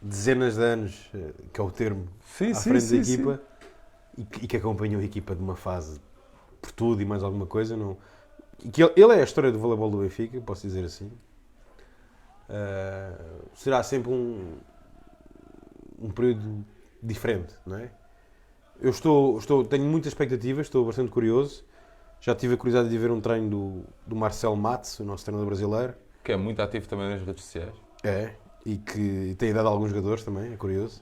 dezenas de anos, que é o termo, Sim, à sim, frente sim, da sim. equipa e que acompanhou a equipa de uma fase por tudo e mais alguma coisa. Não... E que ele é a história do voleibol do Benfica, posso dizer assim. Será sempre um período diferente, não é? Eu tenho muitas expectativas, estou bastante curioso. Já tive a curiosidade de ver um treino do Marcelo Matos, o nosso treinador brasileiro. Que é muito ativo também nas redes sociais. É, e que tem idade a alguns jogadores também, é curioso.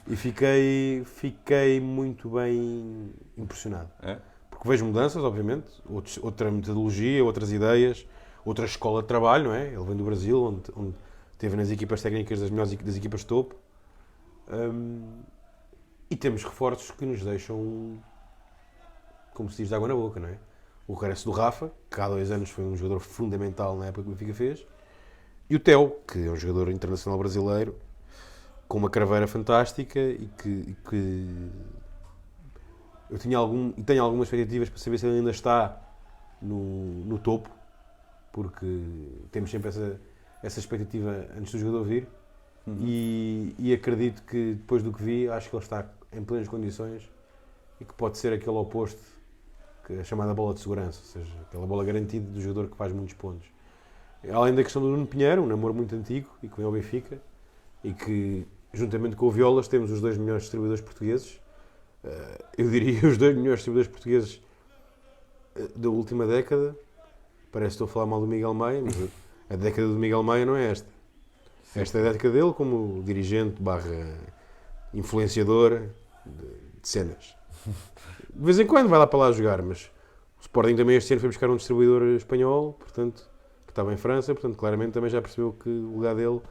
E fiquei muito bem impressionado. É? Porque vejo mudanças, obviamente, outra metodologia, outras ideias, outra escola de trabalho, não é? Ele vem do Brasil, onde esteve nas equipas técnicas das equipas de topo. E temos reforços que nos deixam, como se diz, de água na boca, não é? O regresso do Rafa, que há 2 anos foi um jogador fundamental na época que o Benfica fez, e o Theo, que é um jogador internacional brasileiro, com uma craveira fantástica e que eu tenho algumas expectativas para saber se ele ainda está no topo, porque temos sempre essa expectativa antes do jogador vir. E acredito que depois do que vi, acho que ele está em plenas condições e que pode ser aquele oposto, que é a chamada bola de segurança, ou seja, aquela bola garantida do jogador que faz muitos pontos. Além da questão do Nuno Pinheiro, um namoro muito antigo e que vem ao Benfica, e que juntamente com o Violas temos os 2 melhores distribuidores portugueses. Eu diria os 2 melhores distribuidores portugueses da última década. Parece que estou a falar mal do Miguel Maia, mas a década do Miguel Maia não é esta. Sim. Esta é a década dele como dirigente / influenciador de cenas. De vez em quando vai lá para lá jogar, mas o Sporting também este ano foi buscar um distribuidor espanhol, portanto, que estava em França, portanto, claramente também já percebeu que o lugar dele,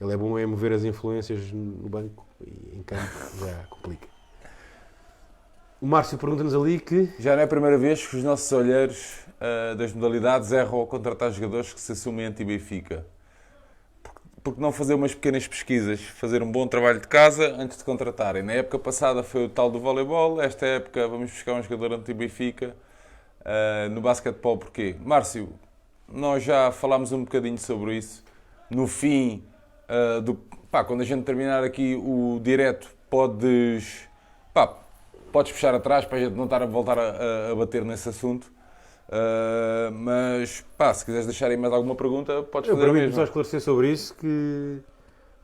ele é bom a mover as influências no banco e em campo já complica. O Márcio pergunta-nos ali que... Já não é a primeira vez que os nossos olheiros das modalidades erram ao contratar jogadores que se assumem anti-Benfica. Porque não fazer umas pequenas pesquisas, fazer um bom trabalho de casa antes de contratarem? Na época passada foi o tal do voleibol, esta época vamos buscar um jogador anti-Benfica. No basquetebol, porquê? Márcio, nós já falámos um bocadinho sobre isso. No fim, quando a gente terminar aqui o direto, podes puxar atrás para a gente não estar a voltar a bater nesse assunto. Mas se quiseres deixar aí mais alguma pergunta, podes fazer a mesma. Eu só esclarecer sobre isso que,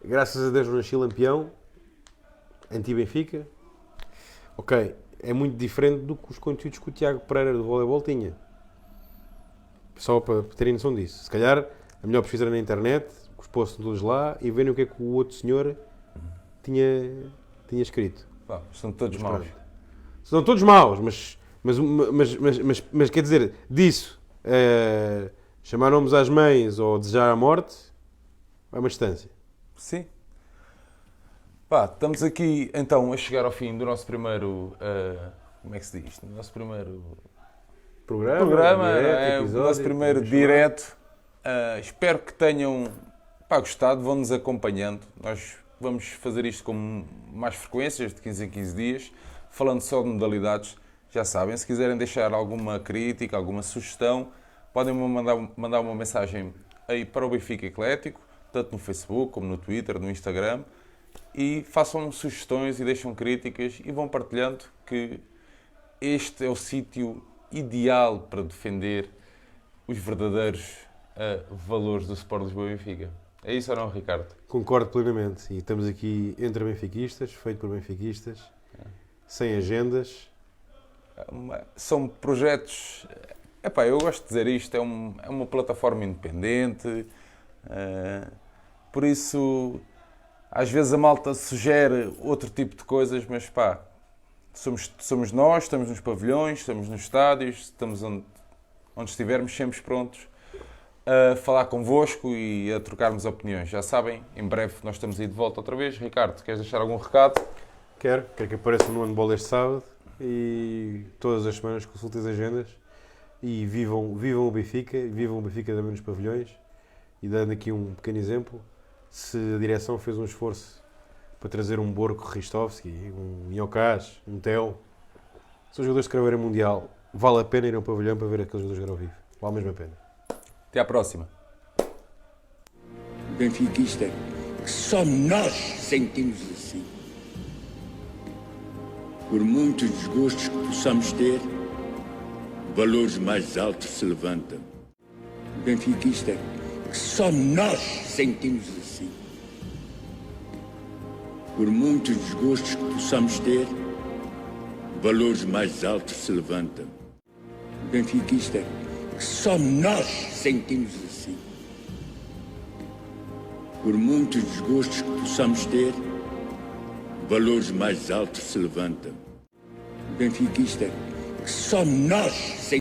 graças a Deus, nasci lampião, anti-Benfica. Ok, é muito diferente do que os conteúdos que o Tiago Pereira do voleibol tinha. Só para terem noção disso. Se calhar, a melhor pesquisa era na internet, os posts todos lá, e verem o que é que o outro senhor tinha escrito. São todos maus. São todos maus, mas quer dizer, disso, chamar nomes às mães ou desejar a morte, é uma distância. Sim. Estamos aqui então a chegar ao fim do nosso primeiro, como é que se diz? Do nosso primeiro programa, direto, o nosso primeiro direto. Espero que tenham gostado, vão-nos acompanhando. Nós vamos fazer isto com mais frequências, de 15 em 15 dias, falando só de modalidades. Já sabem, se quiserem deixar alguma crítica, alguma sugestão, podem mandar uma mensagem aí para o Benfica Eclético, tanto no Facebook como no Twitter, no Instagram, e façam sugestões e deixam críticas e vão partilhando, que este é o sítio ideal para defender os verdadeiros valores do Sport Lisboa e Benfica. É isso ou não, Ricardo? Concordo plenamente. E estamos aqui entre benfiquistas, feito por benfiquistas, sem agendas. São projetos... eu gosto de dizer isto, é uma plataforma independente, por isso às vezes a malta sugere outro tipo de coisas, mas somos nós, estamos nos pavilhões, estamos nos estádios, estamos onde estivermos sempre prontos a falar convosco e a trocarmos opiniões. Já sabem, em breve nós estamos aí de volta outra vez. Ricardo, queres deixar algum recado? Quero que apareça no handball este sábado e todas as semanas consultem as agendas e vivam o Benfica também nos pavilhões. E dando aqui um pequeno exemplo, se a direção fez um esforço para trazer um Borco Ristovski, um Iocás, um Theo, são jogadores de craveira mundial vale a pena ir a um pavilhão para ver aqueles jogadores jogar ao vivo. Vale mesmo a pena. Até à próxima. Benfiquista, que só nós sentimos assim. Por muitos desgostos que possamos ter, valores mais altos se levantam. Benfiquista, que só nós sentimos assim. Por muitos desgostos que possamos ter, valores mais altos se levantam. Benfiquista, que só nós sentimos assim. Por muitos desgostos que possamos ter, valores mais altos se levantam. Benfiquista, que só nós sentimos.